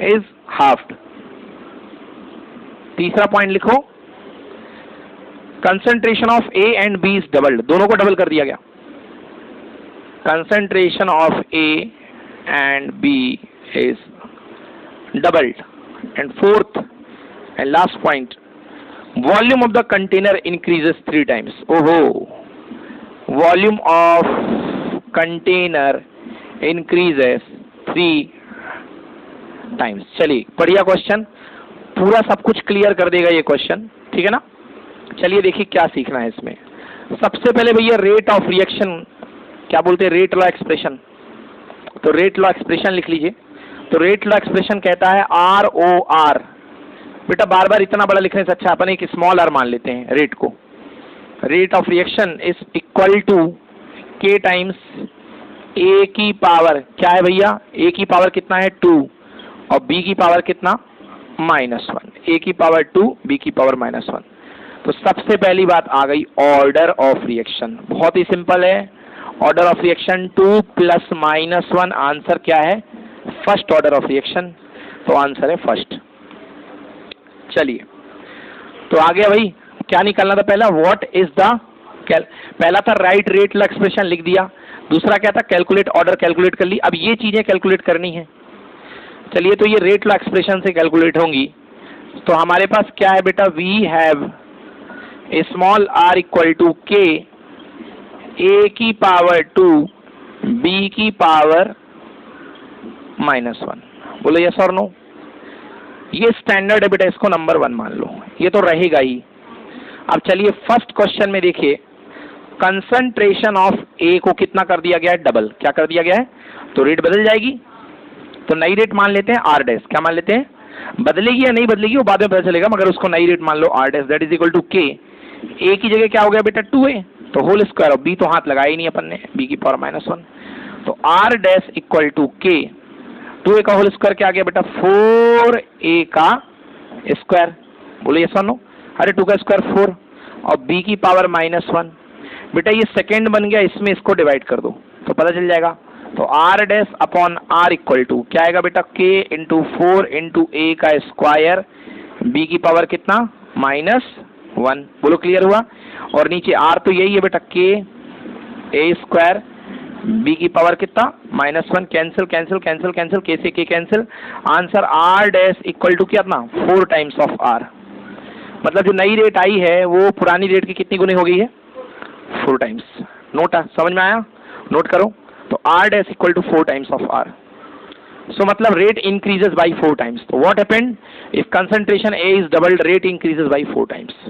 is halved. तीसरा पॉइंट लिखो, concentration of A and B is doubled, दोनों को डबल कर दिया गया। Concentration of A and B is doubled. And fourth and last point, volume of the container increases 3 times। ओहो, volume of container increases 3 times। चलिए बढ़िया question, पूरा सब कुछ क्लियर कर देगा ये क्वेश्चन, ठीक है ना। चलिए देखिए क्या सीखना है इसमें। सबसे पहले भैया रेट ऑफ रिएक्शन, क्या बोलते हैं, रेट लॉ एक्सप्रेशन। तो रेट लॉ एक्सप्रेशन लिख लीजिए। तो रेट लॉ एक्सप्रेशन कहता है ROR। बेटा बार बार इतना बड़ा लिखने से अच्छा अपन एक स्मॉल r मान लेते हैं रेट को। Rate of reaction is equal to k times a की पावर, क्या है भैया, a की पावर कितना है 2 और b की पावर कितना -1। a की पावर 2, b की पावर -1। तो सबसे पहली बात आ गई ऑर्डर ऑफ रिएक्शन, बहुत ही सिंपल है। ऑर्डर ऑफ रिएक्शन 2 + -1, आंसर क्या है, फर्स्ट ऑर्डर ऑफ रिएक्शन। तो आंसर है फर्स्ट। चलिए तो आ गया भाई, क्या निकालना था पहला, व्हाट इज द, पहला था राइट रेट लॉ एक्सप्रेशन लिख दिया, दूसरा क्या था, कैलकुलेट ऑर्डर, कैलकुलेट कर ली। अब ये चीजें कैलकुलेट करनी है। चलिए तो ये रेट लॉ एक्सप्रेशन से कैलकुलेट होंगी। तो हमारे पास क्या है बेटा, we have a small r equal to k, a की पावर 2, b की पावर -1। बोलो यस और नो। ये स्टैंडर्ड है बेटा, इसको नंबर 1 मान लो, ये तो रहेगा ही। अब चलिए फर्स्ट क्वेश्चन में देखिए, कंसंट्रेशन ऑफ ए को कितना कर दिया गया है, डबल। क्या कर दिया गया है, तो रेट बदल जाएगी। तो नई रेट मान लेते हैं r डैश, क्या मान लेते हैं, बदलेगी या नहीं बदलेगी वो बाद में पता चलेगा, मगर उसको नई रेट मान लो r dash, that is equal to k। a की जगह क्या हो गया बेटा 2a, तो होल स्क्वायर, और b तो हाथ लगाया ही नहीं अपन ने, b की पावर -1। तो r dash equal to k, 2a का होल स्क्वायर क्या आ गया बेटा, 4a का स्क्वायर। बोलो यस और नो। अरे 2 का स्क्वायर 4 और b की पावर -1। बेटा ये सेकेंड बन गया, इसमें इसको डिवाइड कर दो तो पता चल जाएगा। तो r dash upon r equal to क्या आएगा बेटा, k इंटू 4 इंटू a का स्क्वायर, b की पावर कितना -1। बोलो क्लियर हुआ। और नीचे r तो यही है बेटा, k a स्क्वायर, b की पावर कितना -1, cancel cancel cancel cancel, k से k cancel, answer r dash equal to कितना 4 टाइम्स ऑफ r। मतलब जो नई रेट आई है वो पुरानी रेट की कितनी गुनी हो गई है, 4 टाइम्स। नोट समझ में आया, नोट करो। तो r dash equal to 4 times of r। So मतलब रेट इंक्रीजेस बाई 4 टाइम्स। तो what happened if concentration A is doubled, rate increases by 4 times.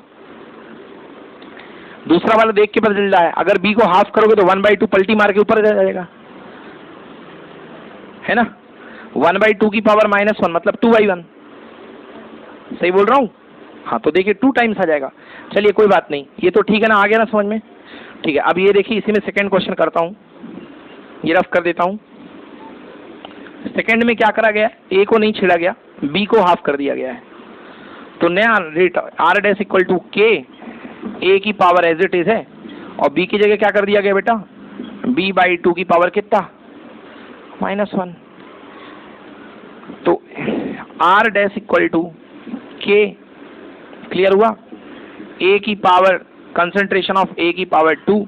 दूसरा वाला देख के पता चल रहा है, अगर B को हाफ करोगे तो 1/2 पलटी मार के ऊपर जा जाएगा, है ना। 1/2 की पावर -1 मतलब 2/1, सही बोल रहा हूँ। हाँ तो देखिए 2 टाइम्स आ जाएगा। चलिए कोई बात नहीं, ये तो ठीक है ना, आ गया ना समझ में। ठीक है, अब ये देखिए इसी में सेकंड क्वेश्चन करता हूँ, ये रफ कर देता हूँ। सेकंड में क्या करा गया, ए को नहीं छिड़ा गया, बी को हाफ कर दिया गया है। तो नया rate r dash equal to k, A की पावर एज इट इज है, और बी की जगह क्या कर दिया गया बेटा, b/2 की पावर कितना -1। तो r dash equal to k, clear हुआ। a की पावर, कंसंट्रेशन ऑफ a की पावर 2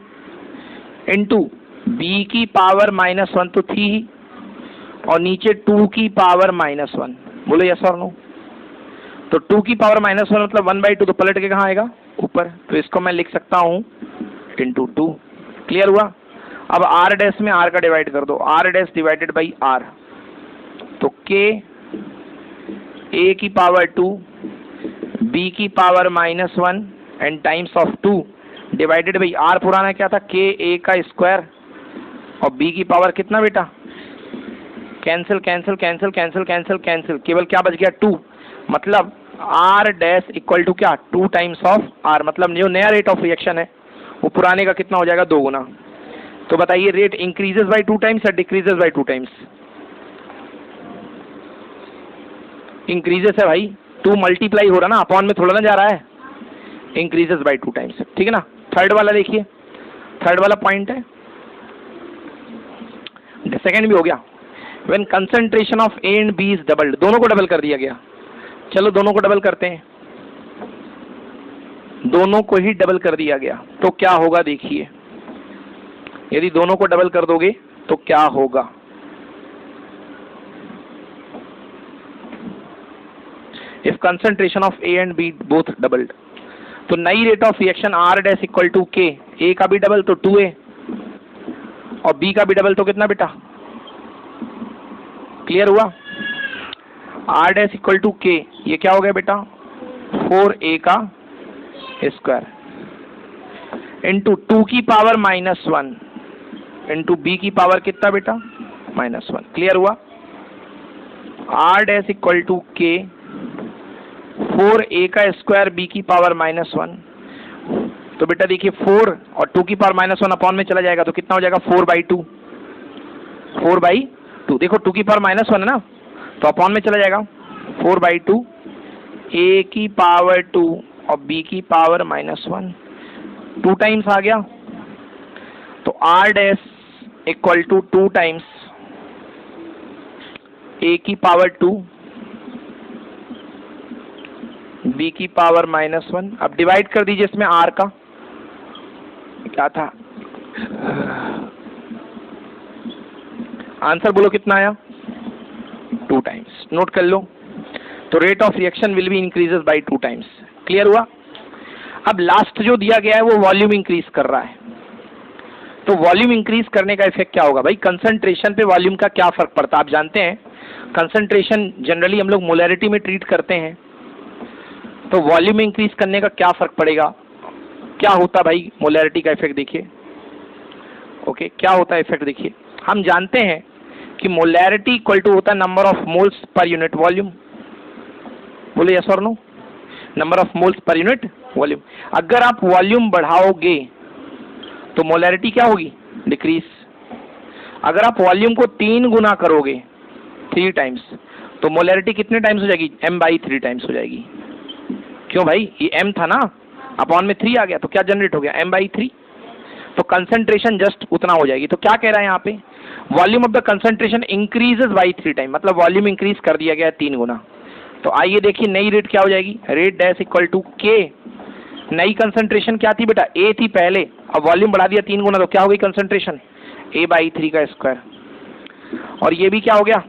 इंटू b की पावर -1 तो थी ही, और नीचे 2 की पावर -1। बोलो यस और नो। तो 2 की पावर -1 मतलब 1/2, तो पलट के कहाँ आएगा, ऊपर। तो इसको मैं लिख सकता हूँ इंटू 2। क्लियर हुआ। अब r डैश में r का डिवाइड कर दो, r dash divided by r। तो k a की पावर 2, b की power -1 and times of 2 divided by r, पुराना क्या था, k a का स्क्वायर, और b की पावर कितना बेटा, cancel cancel cancel cancel cancel cancel, केवल क्या बच गया 2। मतलब r डैश इक्वल टू क्या, 2 टाइम्स ऑफ r। मतलब जो नया रेट ऑफ रिएक्शन है वो पुराने का कितना हो जाएगा, 2 गुना। तो बताइए रेट इंक्रीजेस बाई 2 टाइम्स या डिक्रीजेस बाई 2 टाइम्स, इंक्रीजेस है भाई, 2 मल्टीप्लाई हो रहा ना, अपॉन में थोड़ा ना जा रहा है, इंक्रीजेस बाई 2 टाइम्स, ठीक है ना। थर्ड वाला देखिए, थर्ड वाला पॉइंट है, सेकेंड भी हो गया। When concentration of A and B is doubled, दोनों को डबल कर दिया गया। चलो दोनों को डबल करते हैं, दोनों को ही डबल कर दिया गया तो क्या होगा देखिए, यदि दोनों को डबल कर दोगे तो क्या होगा। If concentration of A and B both doubled, तो नई rate of reaction R dash equal to K, A का भी डबल तो 2a और बी का भी डबल तो कितना बेटा, क्लियर हुआ। आर डैश इक्वल टू के, ये क्या हो गया बेटा 4a का स्क्वायर इंटू 2 की पावर -1 इंटू बी की पावर कितना बेटा -1, क्लियर हुआ। आर डैश इक्वल टू के 4a का स्क्वायर बी की पावर -1, तो बेटा देखिए 4 और 2 की पावर -1 अपॉन में चला जाएगा तो कितना हो जाएगा 4/2, 4/2। देखो 2 की पावर -1 है ना, तो अपॉन में चला जाएगा 4/2, a की पावर 2 और b की पावर -1, 2 टाइम्स आ गया। तो r dash equal to 2 times a की पावर 2 b की पावर -1। अब डिवाइड कर दीजिए इसमें r का, क्या था आंसर बोलो कितना आया 2 टाइम्स, नोट कर लो। तो rate of reaction will be increases by 2 times, clear हुआ। अब लास्ट जो दिया गया है वो वॉल्यूम इंक्रीज कर रहा है, तो वॉल्यूम इंक्रीज करने का इफेक्ट क्या होगा भाई, कंसंट्रेशन पे वॉल्यूम का क्या फर्क पड़ता है। आप जानते हैं कंसंट्रेशन जनरली हम लोग मोलैरिटी में ट्रीट करते हैं, तो वॉल्यूम इंक्रीज करने का क्या फर्क पड़ेगा, क्या होता भाई मोलैरिटी का इफेक्ट देखिए। ओके, क्या होता है इफेक्ट देखिए। हम जानते हैं कि मोलैरिटी इक्वल टू होता है नंबर ऑफ मोल्स पर यूनिट वॉल्यूम, बोले यस और नो, नंबर ऑफ मोल्स पर यूनिट वॉल्यूम। अगर आप वॉल्यूम बढ़ाओगे तो मोलैरिटी क्या होगी, डिक्रीज। अगर आप वॉल्यूम को 3 गुना करोगे 3 टाइम्स, तो मोलैरिटी कितने टाइम्स हो जाएगी, m/3 टाइम्स हो जाएगी। क्यों भाई, ये m था ना, अपॉन में 3 आ गया तो क्या जनरेट हो गया m/3, तो कंसंट्रेशन जस्ट उतना हो जाएगी। तो क्या कह रहा है यहाँ पे, volume of the concentration increases by 3 time, मतलब वॉल्यूम इंक्रीज कर दिया गया 3 गुना। तो आइए देखिए नई रेट क्या हो जाएगी, रेट डैश इक्वल टू के, नई कंसंट्रेशन क्या थी बेटा a थी पहले, अब वॉल्यूम बढ़ा दिया 3 गुना तो क्या हो गई कंसंट्रेशन a/3 का स्क्वायर, और ये भी क्या हो गया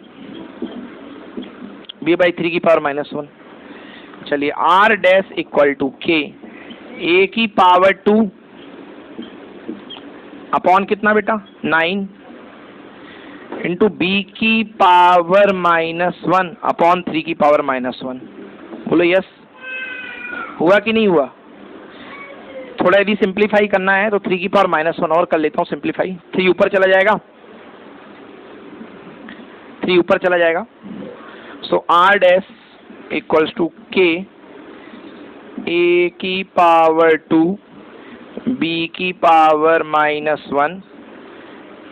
b/3 की पावर -1। चलिए r डैश इक्वल टू के, a की पावर 2 अपॉन कितना बेटा 9 इंटू बी की पावर -1 अपॉन 3 की पावर -1। बोलो यस, हुआ कि नहीं हुआ। थोड़ा यदि सिंप्लीफाई करना है तो 3 की पावर -1 और कर लेता हूँ सिंप्लीफाई, 3 ऊपर चला जाएगा, 3 ऊपर चला जाएगा। सो r डैश इक्वल्स टू के, a की पावर 2 b की पावर -1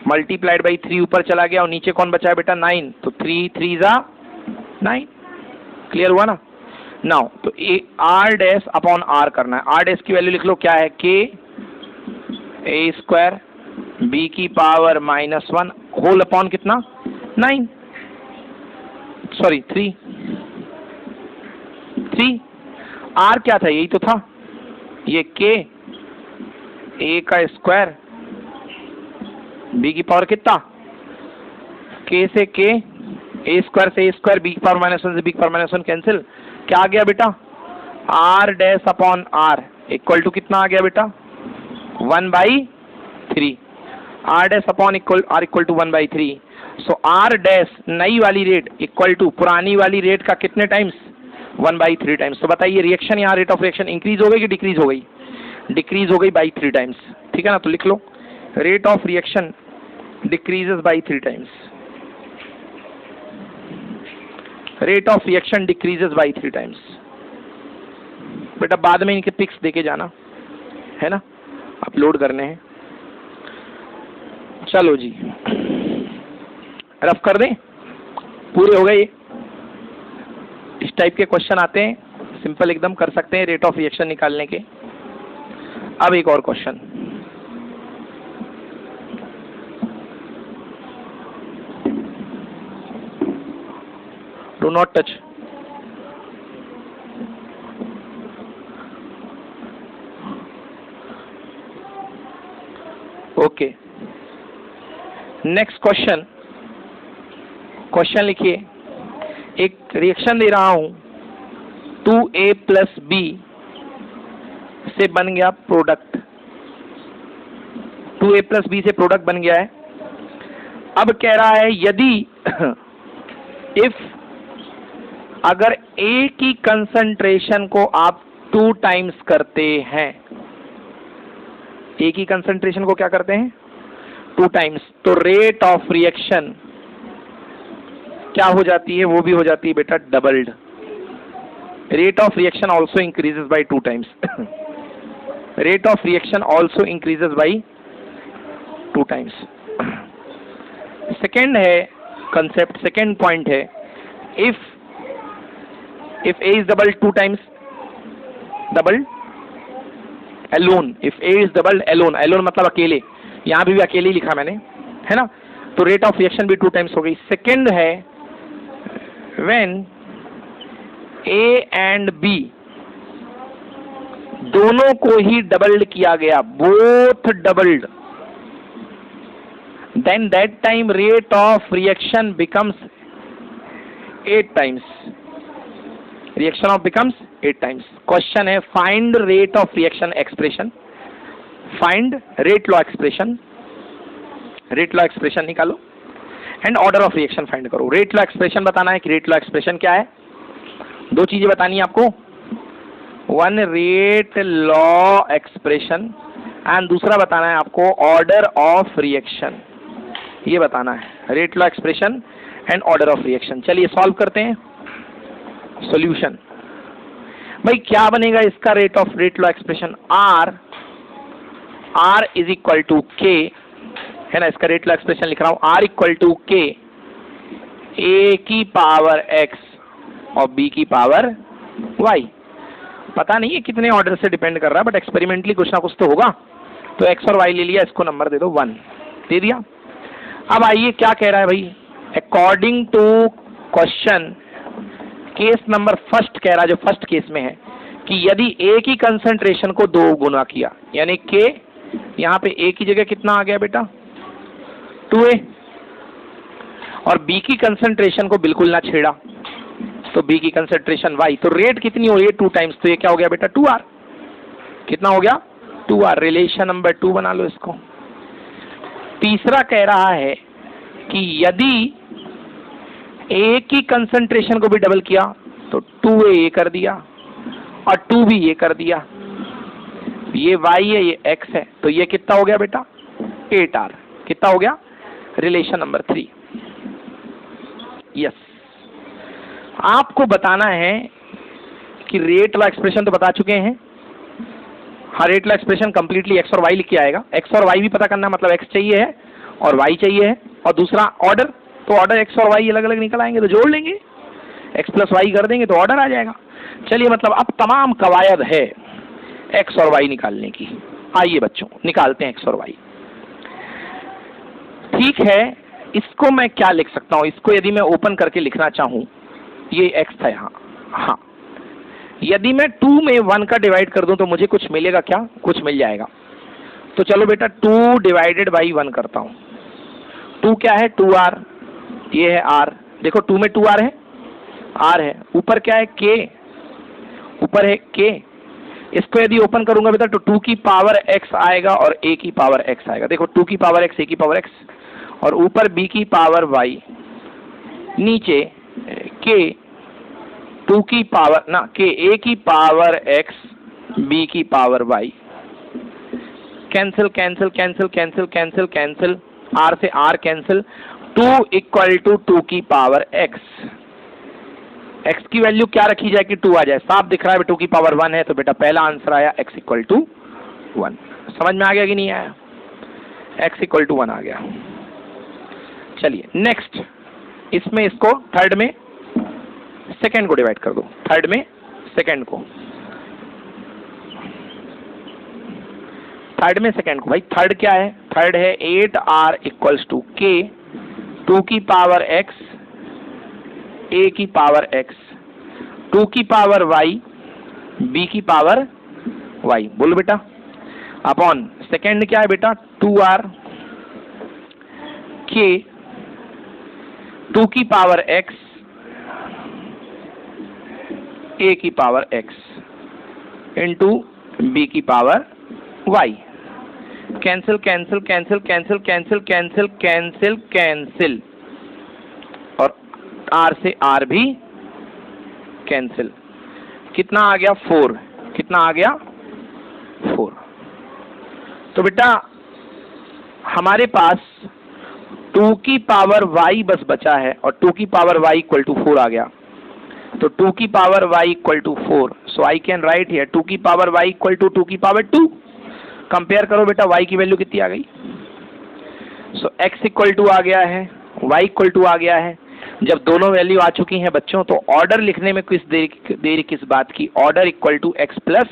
मल्टीप्लाइड बाई 3 ऊपर चला गया और नीचे कौन बचा है बेटा 9, तो 3 3 जा 9, क्लियर हुआ ना। नाउ तो r डैश अपॉन r करना है, r डैश की वैल्यू लिख लो क्या है k a² b की पावर -1 होल अपॉन कितना 9, सॉरी 3 r क्या था, यही तो था, ये k a का स्क्वायर b की पावर कितना, k से k a स्क्वायर से a स्क्वायर b की पावर -1 से b की पावर -1 कैंसिल, क्या आ गया बेटा r dash upon r equal to कितना आ गया बेटा 1/3, r dash upon r equal to 1/3। So r dash नई वाली रेट इक्वल टू पुरानी वाली रेट का कितने टाइम्स 1/3 टाइम्स। तो बताइए रिएक्शन, यहाँ रेट ऑफ रिएक्शन इंक्रीज हो गई कि डिक्रीज हो गई, डिक्रीज हो गई बाई 3 टाइम्स, ठीक है ना। तो लिख लो rate of reaction decreases by 3 times, rate of reaction decreases by 3 times. बेटा बाद में इनके पिक्स देके जाना है ना, अपलोड करने हैं। चलो जी रफ कर दें, पूरे हो गए ये। इस टाइप के क्वेश्चन आते हैं, सिंपल एकदम कर सकते हैं रेट ऑफ रिएक्शन निकालने के। अब एक और question, do not touch. Okay, next question. Question लिखिए, एक रिएक्शन दे रहा हूं 2A प्लस बी से बन गया प्रोडक्ट, 2A प्लस बी से प्रोडक्ट बन गया है। अब कह रहा है यदि इफ अगर A की कंसंट्रेशन को आप 2 टाइम्स करते हैं, A की कंसंट्रेशन को क्या करते हैं 2 टाइम्स, तो रेट ऑफ रिएक्शन क्या हो जाती है, वो भी हो जाती है बेटा doubled. Rate of reaction also increases by 2 times. Rate of reaction also increases by 2 times. Second है कंसेप्ट, सेकेंड पॉइंट है if A is double 2 times, double alone, if A is double alone, alone मतलब अकेले, यहां भी अकेले ही लिखा मैंने, है ना, तो रेट ऑफ रिएक्शन भी 2 टाइम्स हो गई। सेकेंड है व्हेन A एंड B दोनों को ही डबल्ड किया गया, both doubled, then that time rate of reaction becomes 8 times, reaction of becomes 8 times. Question है find rate of reaction expression, find rate law expression, rate law expression निकालो and order of reaction find करो। Rate law expression बताना है कि rate law expression क्या है, 2 चीजें बतानी है आपको, one rate law expression and दूसरा बताना है आपको ऑर्डर ऑफ रिएक्शन, ये बताना है, rate law expression and order of reaction. चलिए सॉल्व करते हैं। सॉल्यूशन, भाई क्या बनेगा इसका rate law expression, R is equal to K, है ना, इसका रेट लॉ एक्सप्रेशन लिख रहा हूं, R equal to K A की पावर X और B की पावर Y। पता नहीं है कितने ऑर्डर से डिपेंड कर रहा है, बट एक्सपेरिमेंटली कुछ ना कुछ तो होगा, तो X और Y ले लिया, इसको नंबर दे दो 1, दे दिया। अब आइए क्या कह रहा है भाई, according to question case number first कह रहा है, जो फर्स्ट केस में है कि यदि A की कंसंट्रेशन को 2 गुना किया, यानी K यहां पे A की जगह कितना आ गया बेटा 2A, और B की कंसंट्रेशन को बिल्कुल ना छेड़ा, तो B की कंसंट्रेशन Y, तो रेट कितनी हो रही है 2 टाइम्स, तो ये क्या हो गया बेटा 2R, कितना हो गया 2R। रिलेशन नंबर 2 बना लो इसको। तीसरा कह रहा है कि यदि A की कंसंट्रेशन को भी डबल किया तो 2A ये कर दिया और 2 भी ये कर दिया, ये Y है ये X है, तो ये कितना हो गया बेटा 8R, कितना हो गया, रिलेशन नंबर 3। यस, आपको बताना है कि रेट लॉ एक्सप्रेशन तो बता चुके हैं, हाँ rate law expression completely X और Y लिख के आएगा, X और Y भी पता करना, मतलब X चाहिए है और Y चाहिए है, और दूसरा ऑर्डर, तो ऑर्डर X और Y अलग अलग निकल आएंगे तो जोड़ लेंगे, X प्लस Y कर देंगे तो ऑर्डर आ जाएगा। चलिए मतलब अब तमाम कवायद है X और Y निकालने की, आइए बच्चों निकालते हैं X और Y। ठीक है, इसको मैं क्या लिख सकता हूं, इसको यदि मैं ओपन करके लिखना चाहूं, ये X था यहाँ, हाँ, यदि मैं 2 में 1 का डिवाइड कर दूं तो मुझे कुछ मिलेगा क्या, कुछ मिल जाएगा, तो चलो बेटा 2 डिवाइडेड बाई 1 करता हूं। 2 क्या है 2R, ये है R, देखो 2 में 2R है, R है, ऊपर क्या है K, ऊपर है K, इसको यदि ओपन करूंगा बेटा तो 2 की पावर X आएगा और A की पावर X आएगा, देखो 2 की पावर X A की पावर X, और ऊपर B की पावर Y, नीचे K 2 की पावर ना K A की पावर X B की power Y, cancel cancel cancel cancel cancel cancel, R से R कैंसिल, 2 इक्वल टू 2 की पावर X, X की वैल्यू क्या रखी जाए कि 2 आ जाए, साफ दिख रहा है 2 की पावर 1 है, तो बेटा पहला आंसर आया X इक्वल टू 1। समझ में आ गया कि नहीं आया, X इक्वल टू 1 आ गया। चलिए नेक्स्ट, इसमें इसको थर्ड में सेकेंड को डिवाइड कर दो, थर्ड में सेकेंड को, थर्ड में सेकेंड को, भाई थर्ड क्या है, थर्ड है 8R इक्वल्स टू K 2 की पावर X ए की पावर एक्स, 2 की पावर वाई, बी की पावर वाई। बोलो बेटा, अपॉन सेकेंड क्या है बेटा, 2r के 2 की पावर एक्स, ए की पावर एक्स इंटू बी की power Y. Cancel cancel cancel cancel cancel cancel cancel cancel, और आर से आर भी कैंसिल। कितना आ गया, 4। कितना आ गया, 4। तो बेटा हमारे पास 2 की पावर y बस बचा है, और 2 की पावर y इक्वल टू 4 आ गया। तो 2 की power y equal to 4, so I can write here 2 की पावर y इक्वल टू 2 की पावर 2। कंपेयर करो बेटा, y की वैल्यू कितनी आ गई। सो x इक्वल टू आ गया है, y इक्वल टू आ गया है। जब दोनों वैल्यू आ चुकी हैं बच्चों, तो ऑर्डर लिखने में किस देरी किस बात की, order equal to x plus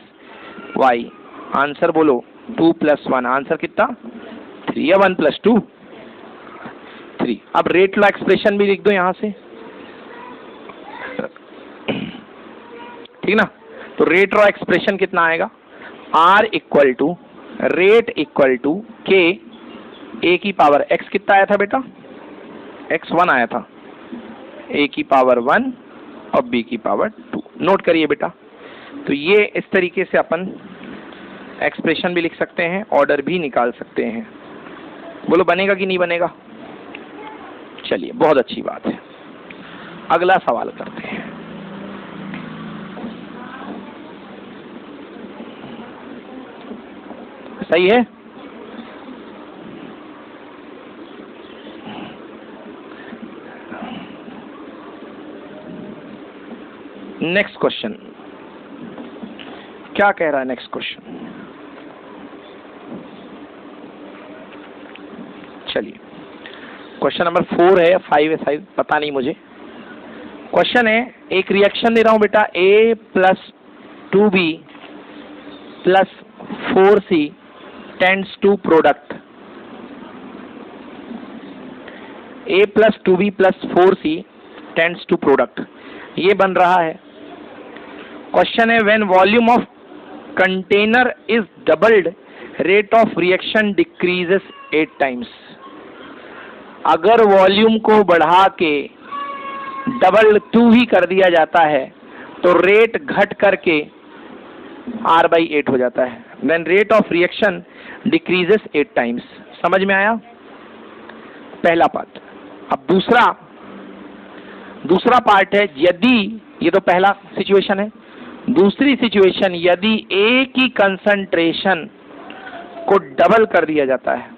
Y. Answer बोलो 2 प्लस 1, आंसर कितना 3 या 1 प्लस 2 3। अब रेट लॉ एक्सप्रेशन भी लिख दो यहां से, ठीक ना। तो रेट लॉ एक्सप्रेशन कितना आएगा, r equal to rate equal to K, A की पावर x कितना आया था बेटा, x 1 आया था, a की पावर 1 और b की पावर 2। नोट करिए बेटा। तो ये इस तरीके से अपन एक्सप्रेशन भी लिख सकते हैं, ऑर्डर भी निकाल सकते हैं। बोलो बनेगा कि नहीं बनेगा। चलिए, बहुत अच्छी बात है। अगला सवाल करते हैं। सही है। नेक्स्ट क्वेश्चन क्या कह रहा है, नेक्स्ट क्वेश्चन। चलिए, क्वेश्चन नंबर 4 है या 5 है, शायद पता नहीं मुझे। क्वेश्चन है, एक रिएक्शन दे रहा हूं बेटा, a plus 2b plus 4c tends to product. a plus 2b plus 4c tends to product, ये बन रहा है। क्वेश्चन है, when volume of container is doubled rate of reaction decreases 8 times. अगर वॉल्यूम को बढ़ा के डबल 2 ही कर दिया जाता है तो रेट घट करके r/8 हो जाता है। When rate of reaction decreases 8 times. समझ में आया पहला पार्ट। अब दूसरा पार्ट है, यदि, ये तो पहला सिचुएशन है। दूसरी सिचुएशन, यदि A की कंसंट्रेशन को डबल कर दिया जाता है,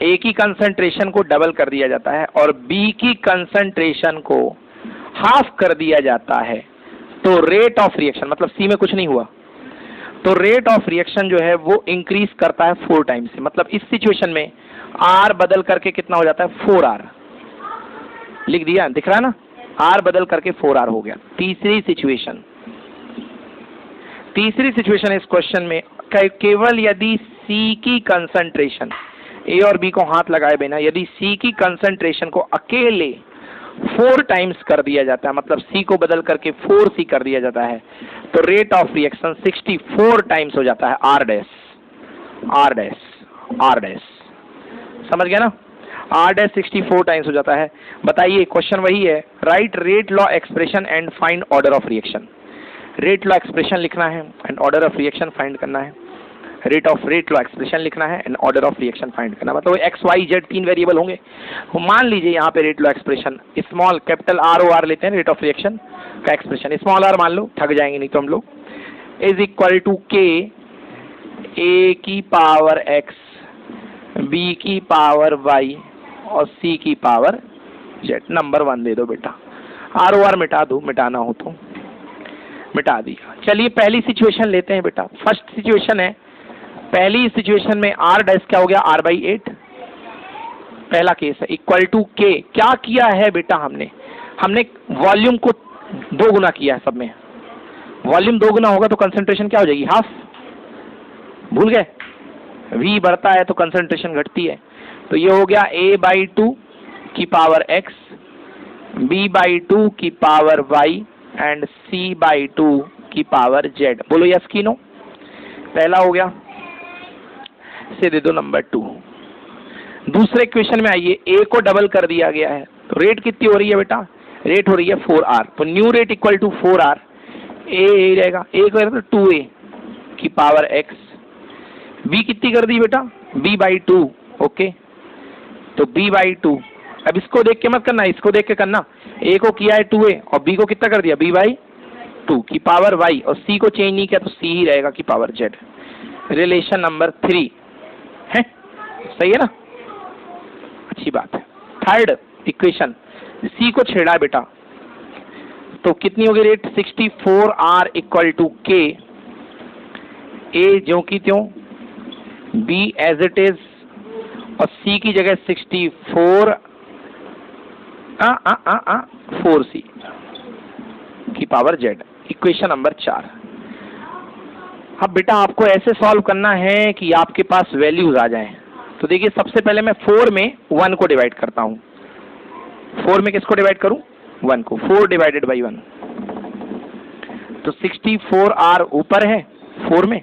A की कंसंट्रेशन को डबल कर दिया जाता है और B की कंसंट्रेशन को हाफ कर दिया जाता है, तो रेट ऑफ रिएक्शन, मतलब C में कुछ नहीं हुआ, तो रेट ऑफ रिएक्शन जो है वो इंक्रीज करता है 4 टाइम्स से। मतलब इस सिचुएशन में R बदल करके कितना हो जाता है, 4R। लिख दिया, दिख रहा है ना, R बदल करके 4R हो गया। तीसरी सिचुएशन इस क्वेश्चन में, केवल यदि C की कंसंट्रेशन, A और B को हाथ लगाए बिना यदि C की कंसंट्रेशन को अकेले 4 टाइम्स कर दिया जाता है, मतलब C को बदल करके 4C कर दिया जाता है, तो रेट ऑफ रिएक्शन 64 टाइम्स हो जाता है, R डैश। समझ गया ना, R डैश 64 टाइम्स हो जाता है। बताइए, क्वेश्चन वही है, right rate law expression and find order of reaction. Rate law expression लिखना है and order of reaction find करना है। रेट लॉ एक्सप्रेशन लिखना है and order of reaction find करना, मतलब एक्स वाई जेड 3 वेरिएबल होंगे। मान लीजिए यहाँ पे rate law expression small capital ROR लेते हैं, रेट ऑफ रिएक्शन का एक्सप्रेशन स्मॉल r मान लो, थक जाएंगे नहीं तो हम लोग, इज इक्वल टू के A की पावर x, B की पावर y और C की पावर z। नंबर 1 दे दो बेटा, ROR मिटा दो, मिटाना हो तो मिटा दिया। चलिए पहली सिचुएशन लेते हैं बेटा। फर्स्ट सिचुएशन है, पहली सिचुएशन में R डैश क्या हो गया, R/8। पहला केस है, इक्वल टू के। क्या किया है बेटा, हमने वॉल्यूम को 2 गुना किया है। सब में वॉल्यूम 2 गुना होगा तो कंसंट्रेशन क्या हो जाएगी, हाफ। भूल गए, V बढ़ता है तो कंसंट्रेशन घटती है। तो ये हो गया A/2 की पावर x b/2 की पावर y एंड c/2 की पावर z। बोलो यस की नो। पहला हो गया, से दे दो नंबर 2। दूसरे क्वेश्चन में आइए, a को डबल कर दिया गया है, तो रेट कितनी हो रही है बेटा? रेट हो रही है 4r, तो new rate equal to 4r, a रहेगा, a को तो 2a की पावर x। b कितनी कर दी बेटा? b/2, ओके, तो b/2। अब इसको देख के मत करना, इसको देख के करना। a को किया है 2a और b को कितना कर दिया? b/2 की पावर y, और c को चेंज नहीं किया तो c ही रहेगा की पावर z। रिलेशन नंबर 3 है, सही है ना? अच्छी बात है। थर्ड इक्वेशन, c को छेड़ा बेटा, तो कितनी होगी rate? 64r equal to k, a ज्यों की त्यों, b एज इट इज, और c की जगह 64 4c की पावर z। Equation number 4। अब बेटा आपको ऐसे सॉल्व करना है कि आपके पास वैल्यूज आ जाएं। तो देखिए, सबसे पहले मैं 4 में 1 को डिवाइड करता हूं। 4 में किसको डिवाइड करूं? 1 को। 4 डिवाइडेड बाई 1, तो 64r ऊपर है 4 में,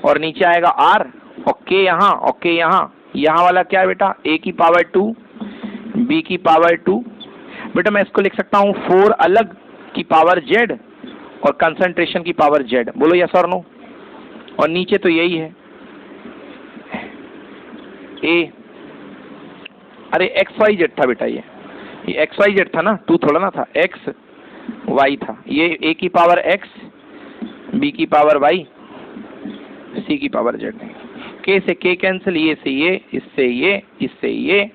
और नीचे आएगा r, और k यहाँ, और k यहाँ। यहाँ वाला क्या है बेटा? a की पावर 2, b की पावर 2। बेटा मैं इसको लिख सकता हूँ 4 अलग की पावर z और कंसंट्रेशन की पावर z। बोलो यस और नो। और नीचे तो यही है a, अरे XYZ था बेटा, ये XYZ था ना, 2 थोड़ा ना था, x y था। ये a की पावर x, b की पावर y, c की पावर z। k से k कैंसिल, ये से ये, इससे ये, इससे ये,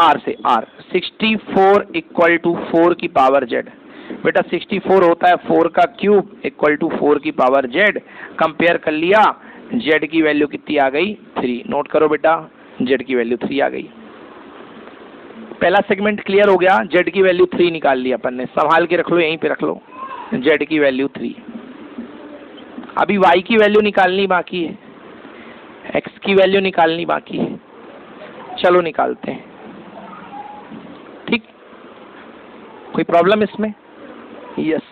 r से r। 64 इक्वल टू 4 की पावर z। बेटा 64 होता है 4 का क्यूब इक्वल टू 4 की पावर z। कंपेयर कर लिया, z की वैल्यू कितनी आ गई? 3। नोट करो बेटा, z की वैल्यू 3 आ गई। पहला सेगमेंट क्लियर हो गया, z की वैल्यू 3 निकाल ली अपन ने। संभाल के रख लो, यहीं पे रख लो, z की वैल्यू 3। अभी y की वैल्यू निकालनी बाकी है, x की वैल्यू निकालनी बाकी है। चलो निकालते हैं, ठीक? कोई प्रॉब्लम इसमें? Yes,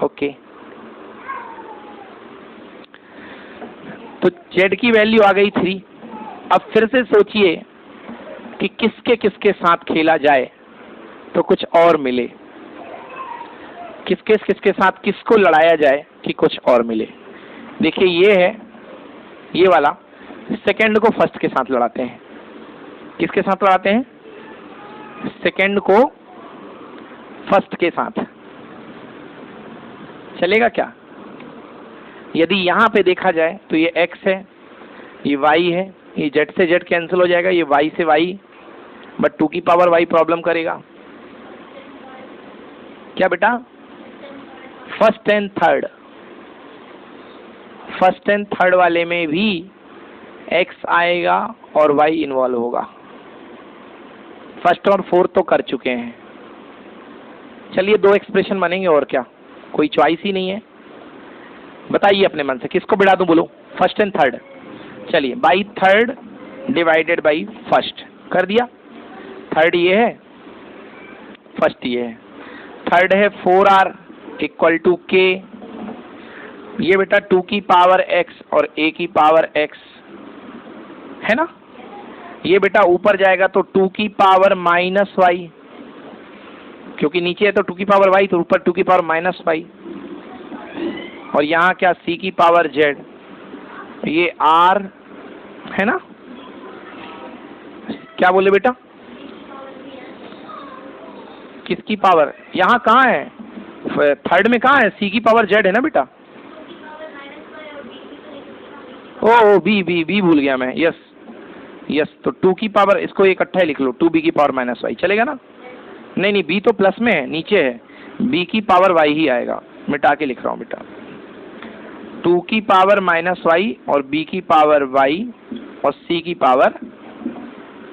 okay. तो z की वैल्यू आ गई 3। अब फिर से सोचिए कि किसके किसके साथ खेला जाए तो कुछ और मिले, किसके किसके साथ किसको लड़ाया जाए कि कुछ और मिले। देखिए ये है, ये वाला सेकंड को फर्स्ट के साथ लड़ाते हैं। किसके साथ लड़ाते हैं? सेकंड को फर्स्ट के साथ। चलेगा क्या? यदि यहां पे देखा जाए तो ये x है, ये y है, ये z से z कैंसिल हो जाएगा, ये y से y, बट 2 की पावर y प्रॉब्लम करेगा। क्या बेटा? First and third, first and third वाले में भी x आएगा और y इन्वॉल्व होगा। फर्स्ट और फोर्थ तो कर चुके हैं। चलिए 2 एक्सप्रेशन बनेंगे, और क्या, कोई चॉइस ही नहीं है। बताइए अपने मन से किसको बढ़ा दूं? बोलो, फर्स्ट एंड थर्ड। चलिए, by third divided by first कर दिया। थर्ड ये है, फर्स्ट ये है। थर्ड है 4r इक्वल टू k, ये बेटा 2 की पावर x और a की पावर x है ना। ये बेटा ऊपर जाएगा तो 2 की पावर माइनस y, क्योंकि नीचे है तो 2 की पावर y, तो ऊपर 2 की पावर माइनस y। और यहाँ क्या? c की पावर z, ये r है ना। क्या बोले बेटा? किसकी पावर? यहाँ कहाँ है? थर्ड में कहाँ है? c की पावर z है ना बेटा। ओ बी बी बी भूल गया मैं। यस यस, तो 2 की पावर, इसको इकट्ठा ही लिख लो, 2b की पावर माइनस y चलेगा ना। नहीं नहीं, b तो प्लस में है, नीचे है, b की पावर y ही आएगा। मिटा के लिख रहा हूँ बेटा, 2 की पावर माइनस y और b की पावर y और c की पावर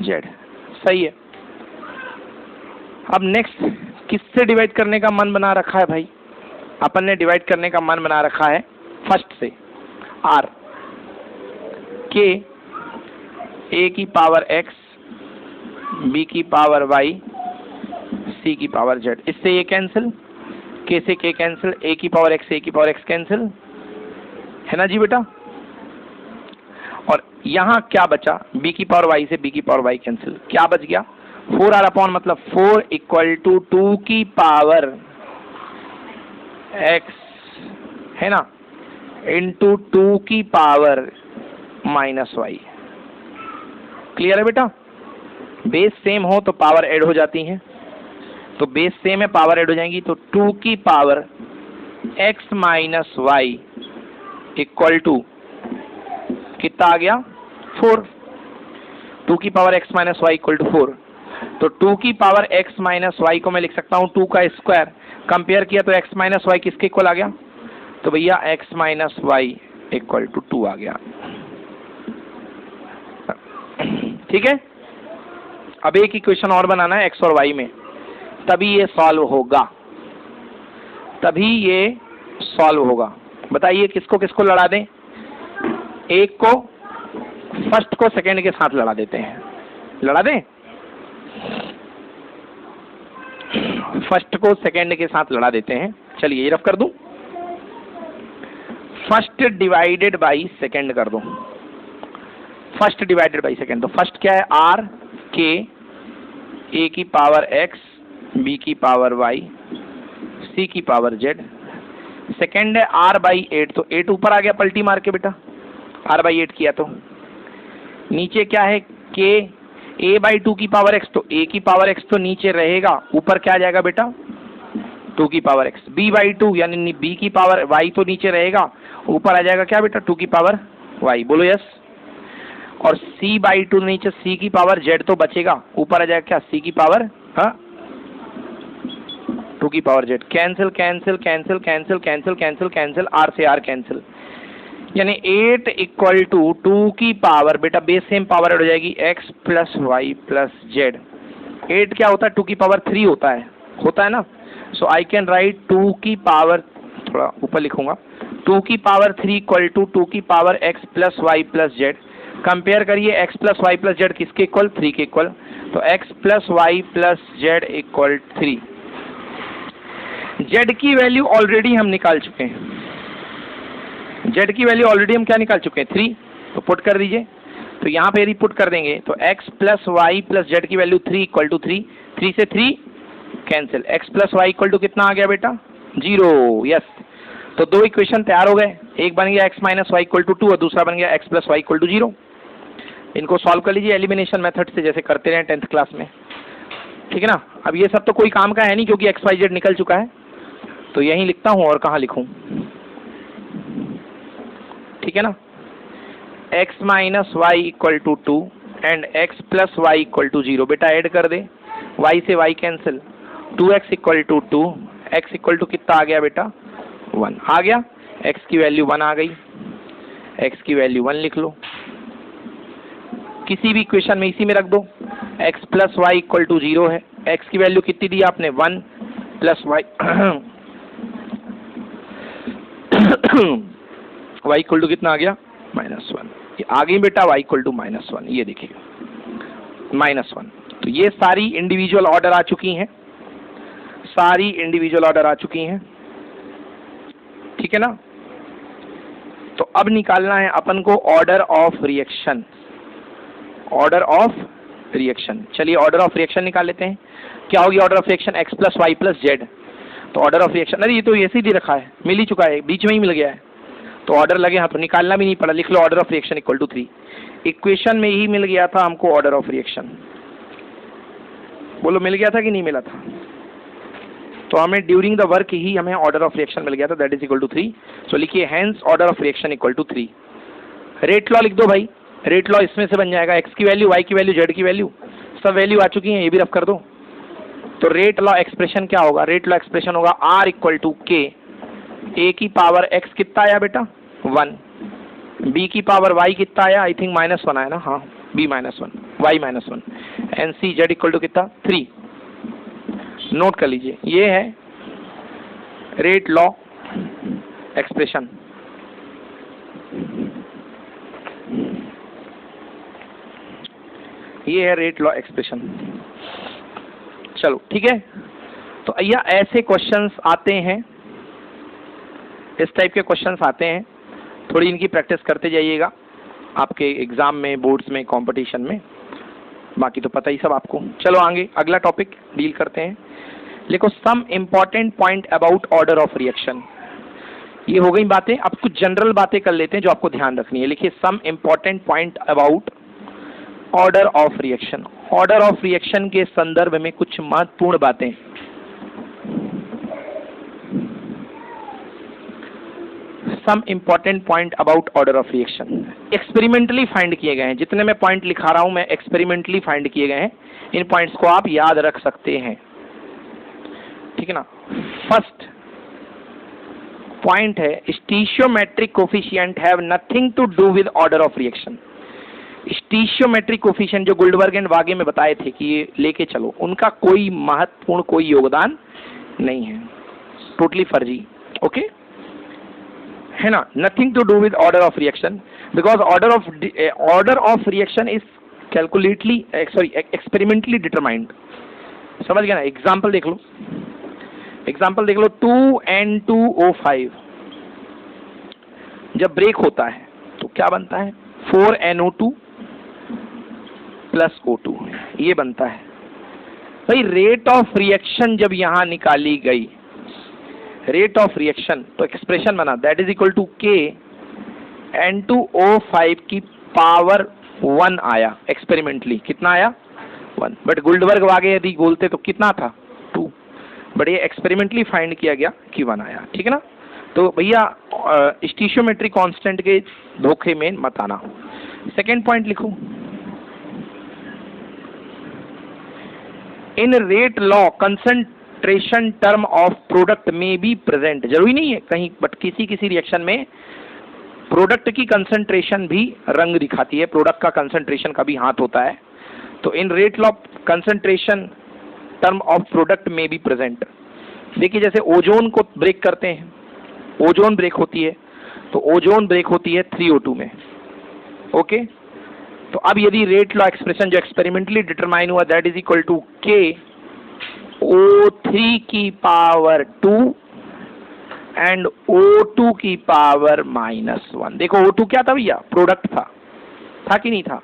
z। सही है। अब नेक्स्ट किससे डिवाइड करने का मन बना रखा है भाई? अपन ने डिवाइड करने का मन बना रखा है फर्स्ट से, r k a की पावर x बी की पावर वाई सी की पावर जेड। इससे ये कैंसिल, के से के कैंसिल, ए की पावर एक्स ए की पावर एक्स कैंसिल, है ना जी बेटा। और यहाँ क्या बचा, बी की पावर वाई से बी की पावर वाई कैंसिल, क्या बच गया 4r अपॉन मतलब 4 इक्वल टू 2 की पावर x, है ना, इंटू 2 की पावर माइनस वाई। क्लियर है बेटा। बेस सेम हो तो पावर ऐड हो जाती है, तो बेस सेम है पावर ऐड हो जाएंगी, तो 2 की power x minus Y equal to कितना आ गया 4। 2 की power x minus Y equal to 4, तो 2 की पावर x माइनस वाई को मैं लिख सकता हूँ 2 का स्क्वायर। कंपेयर किया तो x माइनस वाई किसके इक्वल आ गया, तो भैया x minus Y equal to 2 आ गया। ठीक है। अब एक इक्वेशन और बनाना है x और y में, तभी ये सॉल्व होगा, तभी ये सॉल्व होगा। बताइए किसको किसको लड़ा दें, एक को फर्स्ट को सेकंड के साथ लड़ा देते हैं, लड़ा दें, फर्स्ट को सेकंड के साथ लड़ा देते हैं। चलिए ये रफ कर दूं, फर्स्ट डिवाइडेड बाई सेकंड कर दूं, फर्स्ट डिवाइडेड बाई सेकंड। तो फर्स्ट क्या है आर के ए की पावर एक्स बी की पावर वाई सी की पावर जेड। सेकंड है आर बाई 8, तो 8 ऊपर आ गया पलटी मार के बेटा, आर बाई 8 किया तो नीचे क्या है के ए बाई 2 की पावर एक्स, तो ए की पावर एक्स तो नीचे रहेगा, ऊपर क्या आ जाएगा बेटा 2 की पावर एक्स। बी बाई 2 यानी बी की पावर वाई तो नीचे रहेगा, ऊपर आ जाएगा क्या बेटा 2 की पावर वाई, बोलो यस। और सी बाई 2 नीचे सी की पावर जेड तो बचेगा, ऊपर आ जाएगा क्या सी की पावर 2 की power Z. Cancel cancel cancel cancel cancel cancel cancel, R से आर कैंसिल, यानी 8 इक्वल टू 2 की पावर बेटा बेस सेम पावर ऐड हो जाएगी x plus Y plus Z. 8 क्या होता है 2 की पावर 3 होता है ना। सो आई कैन राइट 2 की पावर, थोड़ा ऊपर लिखूंगा, 2 की पावर 3 इक्वल टू 2 की power x plus Y plus Z. Compare करिए x plus Y plus Z किसके इक्वल 3 के इक्वल, तो x plus Y plus Z equal 3। Z की वैल्यू ऑलरेडी हम निकाल चुके हैं, जेड की वैल्यू ऑलरेडी हम क्या निकाल चुके हैं 3, तो पुट कर दीजिए। तो यहाँ पे यदि पुट कर देंगे तो x plus Y plus Z की वैल्यू 3 इक्वल टू 3, 3 से 3 cancel, x plus Y equal to कितना आ गया बेटा 0, यस। तो दो इक्वेशन तैयार हो गए, एक बन गया x minus Y equal to 2 और दूसरा बन गया x plus Y equal to 0। इनको सॉल्व कर लीजिए एलिमिनेशन मेथड से, जैसे करते रहे 10th क्लास में, ठीक है ना। अब ये सब तो कोई काम का है नहीं क्योंकि x वाई जेड निकल चुका है, तो यहीं लिखता हूँ और कहाँ लिखूँ, ठीक है ना। x minus Y equal to 2 and x plus Y equal to 0, बेटा ऐड कर दे, y से y cancel, 2x equal to 2, x equal to कितना आ गया बेटा 1 आ गया, x की वैल्यू 1 आ गई, x की वैल्यू 1 लिख लो, किसी भी इक्वेशन में इसी में रख दो। x plus Y equal to 0 है, x की वैल्यू कितनी दी आपने 1 plus Y y equal to कितना आ गया -1, ये आ गई बेटा y इक्वल टू -1, ये देखिए -1। तो ये सारी इंडिविजुअल ऑर्डर आ चुकी हैं, सारी इंडिविजुअल ऑर्डर आ चुकी हैं, ठीक है ना। तो अब निकालना है अपन को order of reaction, order of reaction. चलिए ऑर्डर ऑफ रिएक्शन निकाल लेते हैं। क्या होगी order of reaction x plus Y plus Z. तो ऑर्डर ऑफ रिएक्शन, अरे ये तो ऐसे ही दे रखा है, मिल ही चुका है, बीच में ही मिल गया है, तो ऑर्डर लगे हाँ तो निकालना भी नहीं पड़ा, लिख लो order of reaction equal to 3। Equation में ही मिल गया था हमको ऑर्डर ऑफ रिएक्शन, बोलो मिल गया था कि नहीं मिला था। तो हमें ड्यूरिंग द वर्क ही हमें ऑर्डर ऑफ रिएक्शन मिल गया था, that is equal to 3। So लिखिए hence order of reaction equal to 3। Rate law लिख दो भाई, रेट लॉ इसमें से बन जाएगा, x की वैल्यू y की वैल्यू z की वैल्यू सब वैल्यू आ चुकी है, ये भी रफ कर दो। तो रेट लॉ एक्सप्रेशन क्या होगा, रेट लॉ एक्सप्रेशन होगा r इक्वल टू के a की पावर x कितना आया बेटा 1, b की पावर y कितना आया आई थिंक -1 आया ना, हाँ b -1 y -1 and c z equal to कितना 3। नोट कर लीजिए ये है रेट लॉ एक्सप्रेशन। ये है रेट लॉ एक्सप्रेशन। चलो ठीक है, तो भैया ऐसे क्वेश्चंस आते हैं, इस टाइप के क्वेश्चंस आते हैं, थोड़ी इनकी प्रैक्टिस करते जाइएगा आपके एग्जाम में, बोर्ड्स में, कंपटीशन में, बाकी तो पता ही सब आपको। चलो आगे अगला टॉपिक डील करते हैं। लिखो some important point about order of reaction. ये हो गई बातें, अब कुछ जनरल बातें कर लेते हैं जो आपको ध्यान रखनी है। लिखिए some important point about order of reaction. Order of reaction के संदर्भ में कुछ महत्वपूर्ण बातें। Some important point about order of reaction experimentally find किए गए हैं। जितने मैं पॉइंट लिखा रहा हूं मैं एक्सपेरिमेंटली फाइंड किए गए हैं, इन पॉइंट्स को आप याद रख सकते हैं, ठीक है ना। फर्स्ट पॉइंट है stoichiometric coefficient have nothing to do with order of reaction. Stoichiometric coefficient जो गुल्डबर्ग एंड वागे में बताए थे कि ये लेके चलो, उनका कोई महत्वपूर्ण कोई योगदान नहीं है, टोटली फर्जी। ओके है ना, nothing to do with order of reaction because order of reaction is calculatedly experimentally determined. समझ गया ना। एग्जाम्पल देख लो, 2N2O5 जब ब्रेक होता है तो क्या बनता है, 4NO2 प्लस O2, ये बनता है। भाई रेट ऑफ रिएक्शन जब यहां निकाली गई, रेट ऑफ रिएक्शन तो एक्सप्रेशन बना that is equal to K N2O5 की पावर 1 आया। एक्सपेरिमेंटली कितना आया, 1। बट गुल्डबर्ग वागे यदि बोलते तो कितना था, 2। बट ये एक्सपेरिमेंटली फाइंड किया गया कि 1 आया, ठीक है ना। तो भैया स्टीशियोमेट्रिक कांस्टेंट के धोखे में मत आना। सेकेंड पॉइंट लिखो, in rate law concentration term of product may be present. जरूरी नहीं है कहीं, बट किसी किसी रिएक्शन में प्रोडक्ट की कंसंट्रेशन भी रंग दिखाती है, प्रोडक्ट का कंसंट्रेशन का भी हाथ होता है। तो in rate law concentration term of product may be present. देखिए जैसे ओजोन को ब्रेक करते हैं, ओजोन ब्रेक होती है, तो ओजोन ब्रेक होती है 3O2 में। ओके, तो अब यदि रेट लॉ एक्सप्रेशन जो एक्सपेरिमेंटली डिटरमाइन हुआ that is equal to K O3 की पावर 2 एंड O2 की पावर -1। देखो O2 क्या था भैया, प्रोडक्ट था कि नहीं था।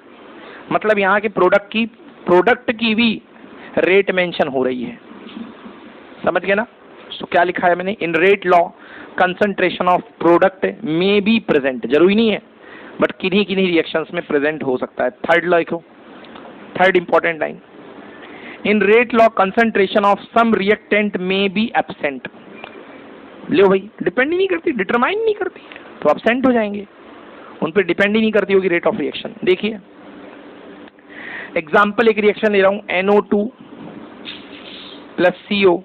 मतलब यहाँ के प्रोडक्ट की भी रेट मेंशन हो रही है, समझ गए ना। तो क्या लिखा है मैंने, in rate law concentration of product may be present. जरूरी नहीं है बट किन्हीं किन्हीं रिएक्शंस में प्रेजेंट हो सकता है। थर्ड लॉ लिखो, third important line, in rate law concentration of some reactant में बी एब्सेंट। लो भाई, डिपेंड ही नहीं करती, डिटरमाइन नहीं करती तो एब्सेंट हो जाएंगे, उन पर डिपेंड ही नहीं करती होगी रेट ऑफ रिएक्शन। देखिए एग्जाम्पल एक रिएक्शन ले रहा हूं, NO2 plus CO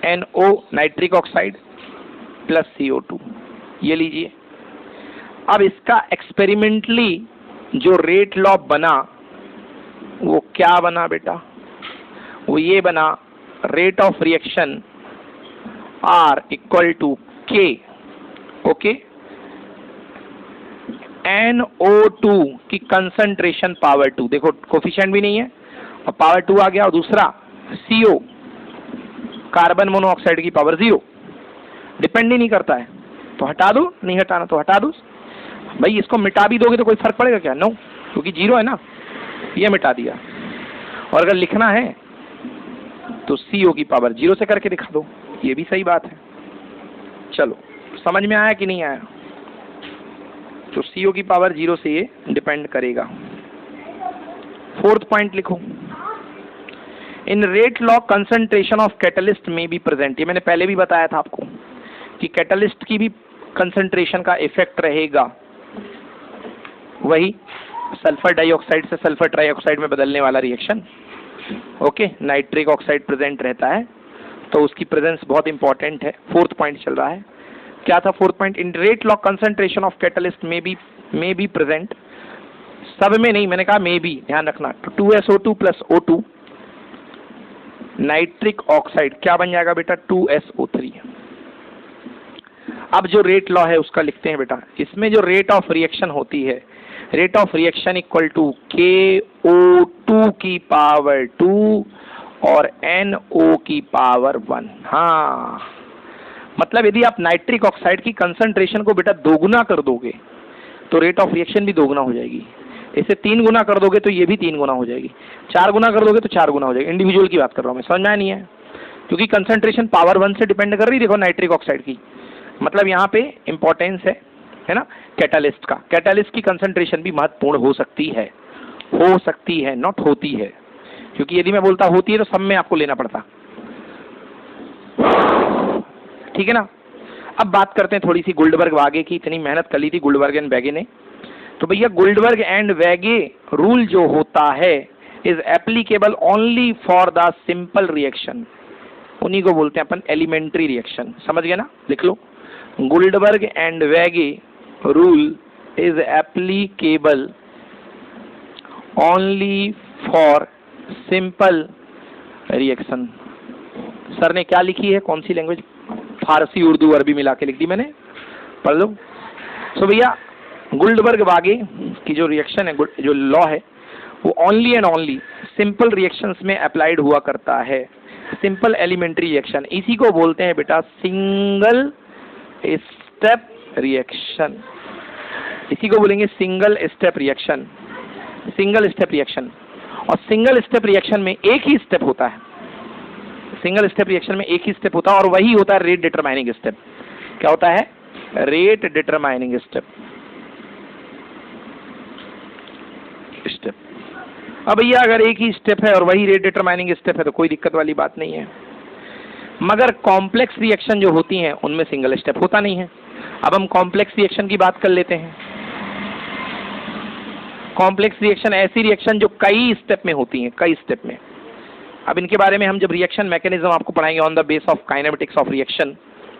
NO nitric oxide plus CO2, ये लीजिए। अब इसका एक्सपेरिमेंटली जो रेट लॉ बना वो क्या बना बेटा, वो ये बना, rate of reaction R equal to K, okay, NO2 की कंसंट्रेशन पावर 2। देखो कोफिशिएंट भी नहीं है और पावर 2 आ गया, और दूसरा CO कार्बन मोनोऑक्साइड की पावर 0, डिपेंड ही नहीं करता है तो हटा दो, नहीं हटाना तो हटा दो। भाई इसको मिटा भी दोगे तो कोई फर्क पड़ेगा क्या, नो, क्योंकि 0 है ना, ये मिटा दिया। और अगर लिखना है तो CO की पावर 0 से करके दिखा दो, ये भी सही बात है। चलो समझ में आया कि नहीं आया। तो CO की पावर 0 से ये डिपेंड करेगा। फोर्थ पॉइंट लिखो, in rate law concentration of catalyst may be present. ये मैंने पहले भी बताया था आपको कि कैटलिस्ट की भी कंसंट्रेशन का इफेक्ट रहेगा, वही सल्फर डाइऑक्साइड से सल्फर ट्राइऑक्साइड में बदलने वाला reaction. Okay, nitric oxide present रहता है तो उसकी प्रेजेंस बहुत इंपॉर्टेंट है। फोर्थ पॉइंट चल रहा है, क्या था fourth point, in rate law concentration of catalyst में बी प्रेजेंट। सब में नहीं, मैंने कहा में भी, ध्यान रखना। 2SO2 plus O2 nitric oxide क्या बन जाएगा बेटा, 2SO3। अब जो रेट लॉ है उसका लिखते हैं बेटा। इसमें जो रेट ऑफ रिएक्शन होती है, rate of reaction equal to O2 की पावर 2 और NO की पावर 1। हाँ, मतलब यदि आप नाइट्रिक ऑक्साइड की कंसंट्रेशन को बेटा दोगुना कर दोगे तो रेट ऑफ रिएक्शन भी दोगुना हो जाएगी। इसे 3 गुना कर दोगे तो ये भी 3 गुना हो जाएगी। 4 गुना कर दोगे तो 4 गुना हो जाएगी। इंडिविजुअल की बात कर रहा हूं मैं, समझ में आया नहीं है? क्योंकि कंसंट्रेशन पावर 1 से डिपेंड कर रही, देखो नाइट्रिक ऑक्साइड की। मतलब यहाँ पे इंपॉर्टेंस है ना, कैटालिस्ट का। कैटालिस्ट की कंसंट्रेशन भी महत्वपूर्ण हो सकती है, नॉट होती है, क्योंकि यदि मैं बोलता होती है तो सब में आपको लेना पड़ता। ठीक है ना। अब बात करते हैं थोड़ी सी गुल्डबर्ग वागे की। इतनी मेहनत कर ली थी गुल्डबर्ग एंड वेगे ने, तो भैया गुल्डबर्ग एंड वेगे रूल जो होता है is applicable only for the simple reaction. उन्हीं को बोलते हैं अपन एलिमेंट्री रिएक्शन। समझ गए ना, लिख लो। गुल्डबर्ग एंड वेगे rule is applicable only for simple reaction. Sir ने क्या लिखी है, कौन सी लैंग्वेज? फारसी उर्दू अरबी मिला के लिख दी मैंने, पढ़ लो। सो भैया गुल्डबर्ग वागे की जो रिएक्शन है, जो लॉ है, वो only and only simple reactions में अप्लाइड हुआ करता है। सिंपल एलिमेंट्री रिएक्शन, इसी को बोलते हैं बेटा सिंगल स्टेप रिएक्शन। इसी को बोलेंगे single step reaction. Single step reaction, और सिंगल स्टेप रिएक्शन में एक ही स्टेप होता है। सिंगल स्टेप रिएक्शन में एक ही स्टेप होता है और वही होता है रेट डिटरमाइनिंग स्टेप। क्या होता है? Rate determining step. अब भैया अगर एक ही स्टेप है और वही रेट डिटरमाइनिंग स्टेप है तो कोई दिक्कत वाली बात नहीं है, मगर कॉम्प्लेक्स रिएक्शन जो होती हैं उनमें सिंगल स्टेप होता नहीं है। अब हम कॉम्प्लेक्स रिएक्शन की बात कर लेते हैं। कॉम्प्लेक्स रिएक्शन ऐसी रिएक्शन जो कई स्टेप में होती हैं, कई स्टेप में। अब इनके बारे में हम जब रिएक्शन मैकेनिज्म आपको पढ़ाएंगे on the base of kinematics of reaction,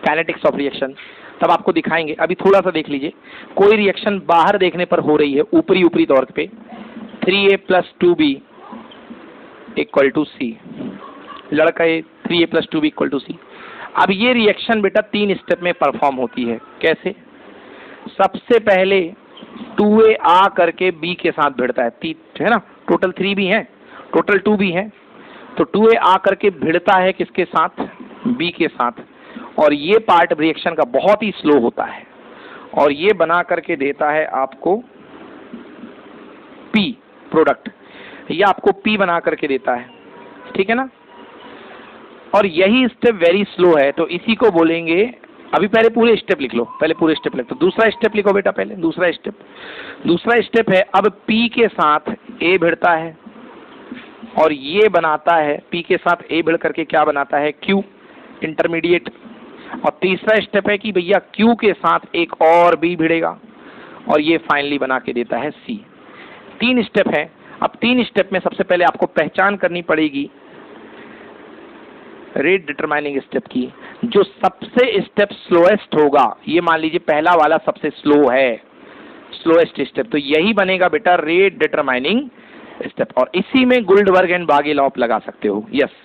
kinetics of reaction, तब आपको दिखाएंगे। अभी थोड़ा सा देख लीजिए, कोई रिएक्शन बाहर देखने पर हो रही है ऊपरी तौर पे 3A + 2B = C, लड़का है 3A + 2B = C। अब ये रिएक्शन बेटा 3 स्टेप में परफॉर्म होती है। कैसे? सबसे पहले 2A आ करके B के साथ भिड़ता है ना, टोटल 3 भी हैं, टोटल 2 भी हैं, तो 2A आ करके भिड़ता है किसके साथ? B के साथ, और ये पार्ट रिएक्शन का बहुत ही स्लो होता है और ये बना करके देता है आपको P प्रोडक्ट, ये आपको P बना करके देता है, ठीक है ना। और यही स्टेप वेरी स्लो है, तो इसी को बोलेंगे, अभी पहले पूरे स्टेप लिख लो, पहले पूरे स्टेप लिख लो। दूसरा स्टेप लिखो बेटा, पहले दूसरा स्टेप है, अब P के साथ A भिड़ता है और ये बनाता है, P के साथ A भिड़ करके क्या बनाता है? Q intermediate. और तीसरा स्टेप है कि भैया Q के साथ एक और B भिड़ेगा और ये फाइनली बना के देता है C। 3 स्टेप है। अब 3 स्टेप में सबसे पहले आपको पहचान करनी पड़ेगी रेट डिटरमाइनिंग स्टेप की। जो सबसे स्टेप स्लोएस्ट होगा, ये मान लीजिए पहला वाला सबसे स्लो है, स्लोएस्ट स्टेप, तो यही बनेगा बेटा रेट डिटरमाइनिंग स्टेप। और इसी में गुल्डबर्ग एंड वागे लॉ आप लगा सकते हो। यस,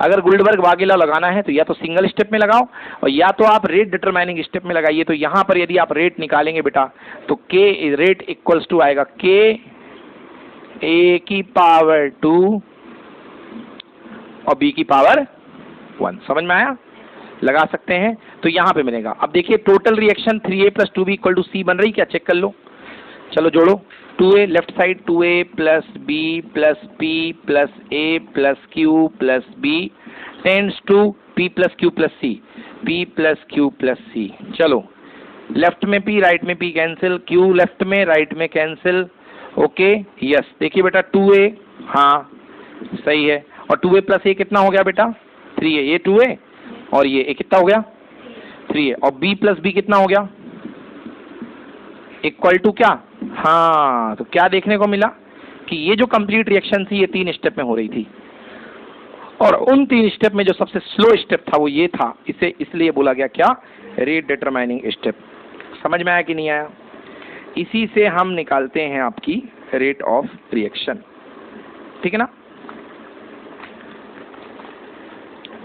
अगर गुल्डबर्ग वागे लॉ लगाना है तो या तो सिंगल स्टेप में लगाओ और या तो आप रेट डिटरमाइनिंग स्टेप में लगाइए। तो यहां पर यदि आप रेट निकालेंगे बेटा तो के रेट इक्वल्स टू आएगा के ए की पावर 2 और बी की पावर 1। समझ में आया? लगा सकते हैं, तो यहां पे मिलेगा। अब देखिए total reaction 3A + 2B = C बन रही, क्या चेक कर लो। चलो जोड़ो, 2A left side 2A + B + P + A + Q + B tends to P + Q + C, P + Q + C। चलो लेफ्ट में P, राइट में P कैंसिल, Q लेफ्ट में, राइट में कैंसिल। ओके यस, देखिए बेटा 2A, हाँ सही है, और 2A + A कितना हो गया बेटा? 3A, ये 2A और ये कितना हो गया? 3A, और B + B कितना हो गया? इक्वल टू क्या? हाँ, तो क्या देखने को मिला कि ये जो कंप्लीट रिएक्शन थी ये 3 स्टेप में हो रही थी और उन 3 स्टेप में जो सबसे स्लो स्टेप था वो ये था। इसे इसलिए बोला गया क्या? Rate determining step. समझ में आया कि नहीं आया? इसी से हम निकालते हैं आपकी रेट ऑफ रिएक्शन, ठीक है ना।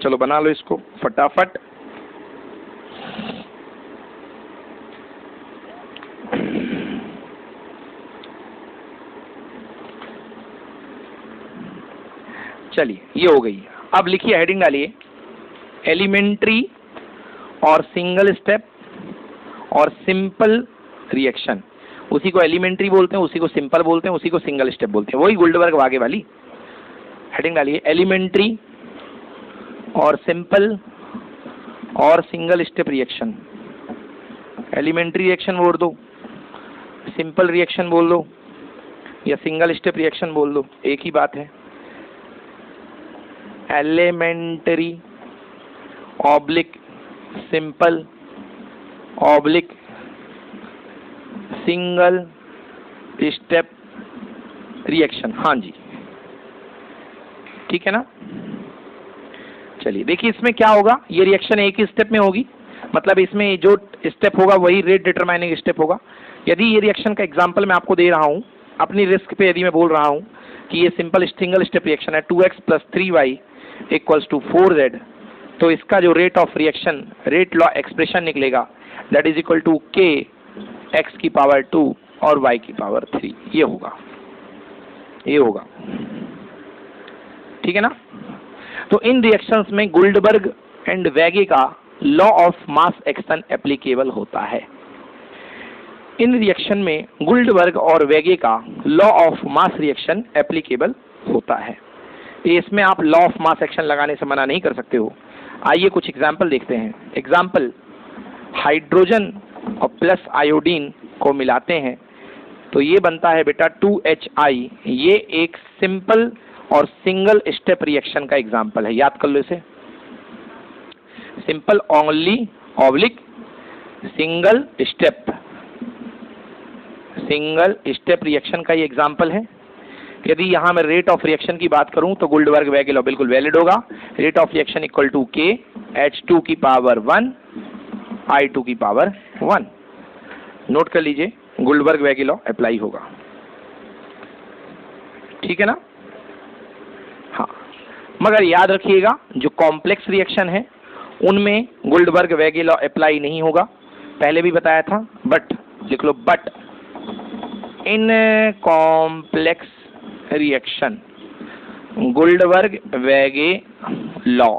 चलो बना लो इसको फटाफट। चलिए ये हो गई। अब लिखिए, हेडिंग डालिए, एलिमेंट्री और सिंगल स्टेप और सिंपल रिएक्शन। उसी को एलिमेंट्री बोलते हैं, उसी को सिंपल बोलते हैं, उसी को सिंगल स्टेप बोलते हैं, वही गुल्डबर्ग-वागे वाली। हेडिंग डालिए, एलिमेंट्री और सिंपल और single step reaction. Elementary reaction बोल दो, सिंपल रिएक्शन बोल दो, या सिंगल स्टेप रिएक्शन बोल दो, एक ही बात है। Elementary oblique simple oblique single step reaction, हाँ जी, ठीक है ना। चलिए देखिए, इसमें क्या होगा, ये रिएक्शन एक ही स्टेप में होगी, मतलब इसमें जो स्टेप होगा वही रेट डिटरमाइनिंग स्टेप होगा। यदि ये रिएक्शन का एग्जांपल मैं आपको दे रहा हूँ अपनी रिस्क पे, यदि मैं बोल रहा हूँ कि ये सिंपल सिंगल स्टेप रिएक्शन है 2x + 3y = 4z, तो इसका जो rate of reaction, rate law expression निकलेगा, that is equal to k x⁻² और y⁻3, ये होगा, ये होगा, ठीक है ना। तो इन रिएक्शंस में गुल्डबर्ग एंड वेगे का law of mass action applicable होता है। इन रिएक्शन में गुल्डबर्ग और वेगे का law of mass reaction applicable होता है। इसमें आप लॉ ऑफ मास एक्शन लगाने से मना नहीं कर सकते हो। आइए कुछ एग्जाम्पल देखते हैं। एग्जाम्पल, हाइड्रोजन और प्लस आयोडीन को मिलाते हैं तो ये बनता है बेटा 2HI। ये एक सिंपल और सिंगल स्टेप रिएक्शन का एग्जाम्पल है, याद कर लो इसे। Simple only oblique single step reaction का ये एग्जाम्पल है। यदि यहाँ मैं रेट ऑफ रिएक्शन की बात करूं तो गुल्डबर्ग वेगे लॉ बिल्कुल वैलिड होगा। Rate of reaction equal to k H2⁻1 I2⁻1। Note कर लीजिए, गुल्डबर्ग वेगे लॉ अप्लाई होगा, ठीक है ना। हाँ, मगर याद रखिएगा जो कॉम्प्लेक्स रिएक्शन है उनमें गुल्डबर्ग वेगे लॉ अप्लाई नहीं होगा, पहले भी बताया था। बट लिख लो, बट इन कॉम्प्लेक्स रिएक्शन गुल्डबर्ग वेगे लॉ,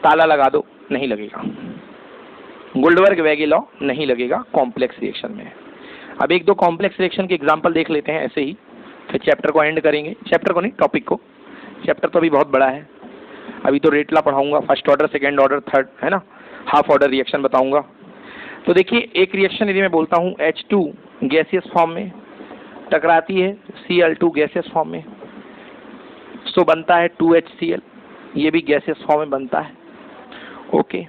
ताला लगा दो, नहीं लगेगा, गुल्डबर्ग वेगे लॉ नहीं लगेगा कॉम्प्लेक्स रिएक्शन में। अब एक दो कॉम्प्लेक्स रिएक्शन के एग्जांपल देख लेते हैं ऐसे ही, फिर चैप्टर को एंड करेंगे। चैप्टर को नहीं, टॉपिक को। चैप्टर तो अभी बहुत बड़ा है, अभी तो रेट लॉ पढ़ाऊंगा, first order, second order, third, है ना, हाफ ऑर्डर रिएक्शन बताऊंगा। तो देखिए, एक रिएक्शन यदि मैं बोलता हूँ H2 गैसियस फॉर्म में टकराती है Cl2 गैसियस फॉर्म में, सो बनता है 2HCl, ये भी गैसियस फॉर्म में बनता है। ओके,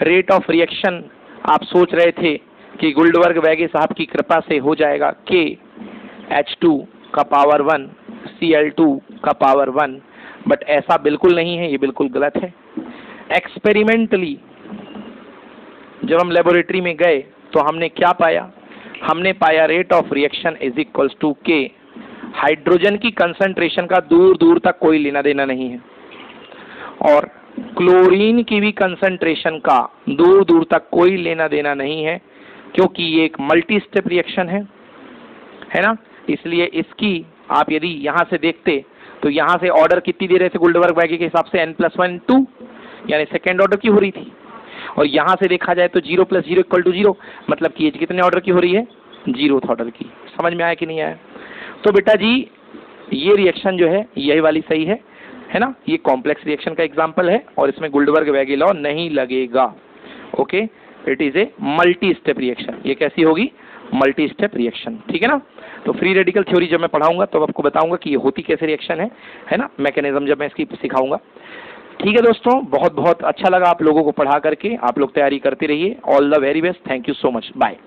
रेट ऑफ रिएक्शन आप सोच रहे थे कि गुल्डबर्ग वेगे साहब की कृपा से हो जाएगा k H2⁻1 Cl2⁻1, बट ऐसा बिल्कुल नहीं है, ये बिल्कुल गलत है। एक्सपेरिमेंटली जब हम लेबोरेटरी में गए तो हमने क्या पाया, हमने पाया rate of reaction is equals to k। Hydrogen की कंसंट्रेशन का दूर दूर तक कोई लेना देना नहीं है, और क्लोरीन की भी कंसंट्रेशन का दूर दूर तक कोई लेना देना नहीं है, क्योंकि ये एक मल्टी स्टेप रिएक्शन है ना। इसलिए इसकी आप यदि यहाँ से देखते तो यहाँ से ऑर्डर कितनी दे रहे थे गुल्डबर्ग वेगे के हिसाब से, n+1 2, यानी सेकेंड ऑर्डर की हो रही थी। और यहाँ से देखा जाए तो 0 + 0 = 0, मतलब कि एज कितने ऑर्डर की हो रही है, 0th ऑर्डर की। समझ में आया कि नहीं आया। तो बेटा जी ये रिएक्शन जो है यही वाली सही है ना। ये कॉम्प्लेक्स रिएक्शन का एग्जाम्पल है और इसमें गुल्डबर्ग वेगे लॉ नहीं लगेगा। Okay, it is a multi step reaction. ये कैसी होगी, मल्टी स्टेप रिएक्शन, ठीक है ना। तो फ्री रेडिकल थ्योरी जब मैं पढ़ाऊंगा तो आपको बताऊंगा कि ये होती कैसे रिएक्शन है ना, मैकेनिज्म जब मैं इसकी सिखाऊंगा। ठीक है दोस्तों, बहुत बहुत अच्छा लगा आप लोगों को पढ़ा करके। आप लोग तैयारी करते रहिए। All the very best, thank you so much, bye.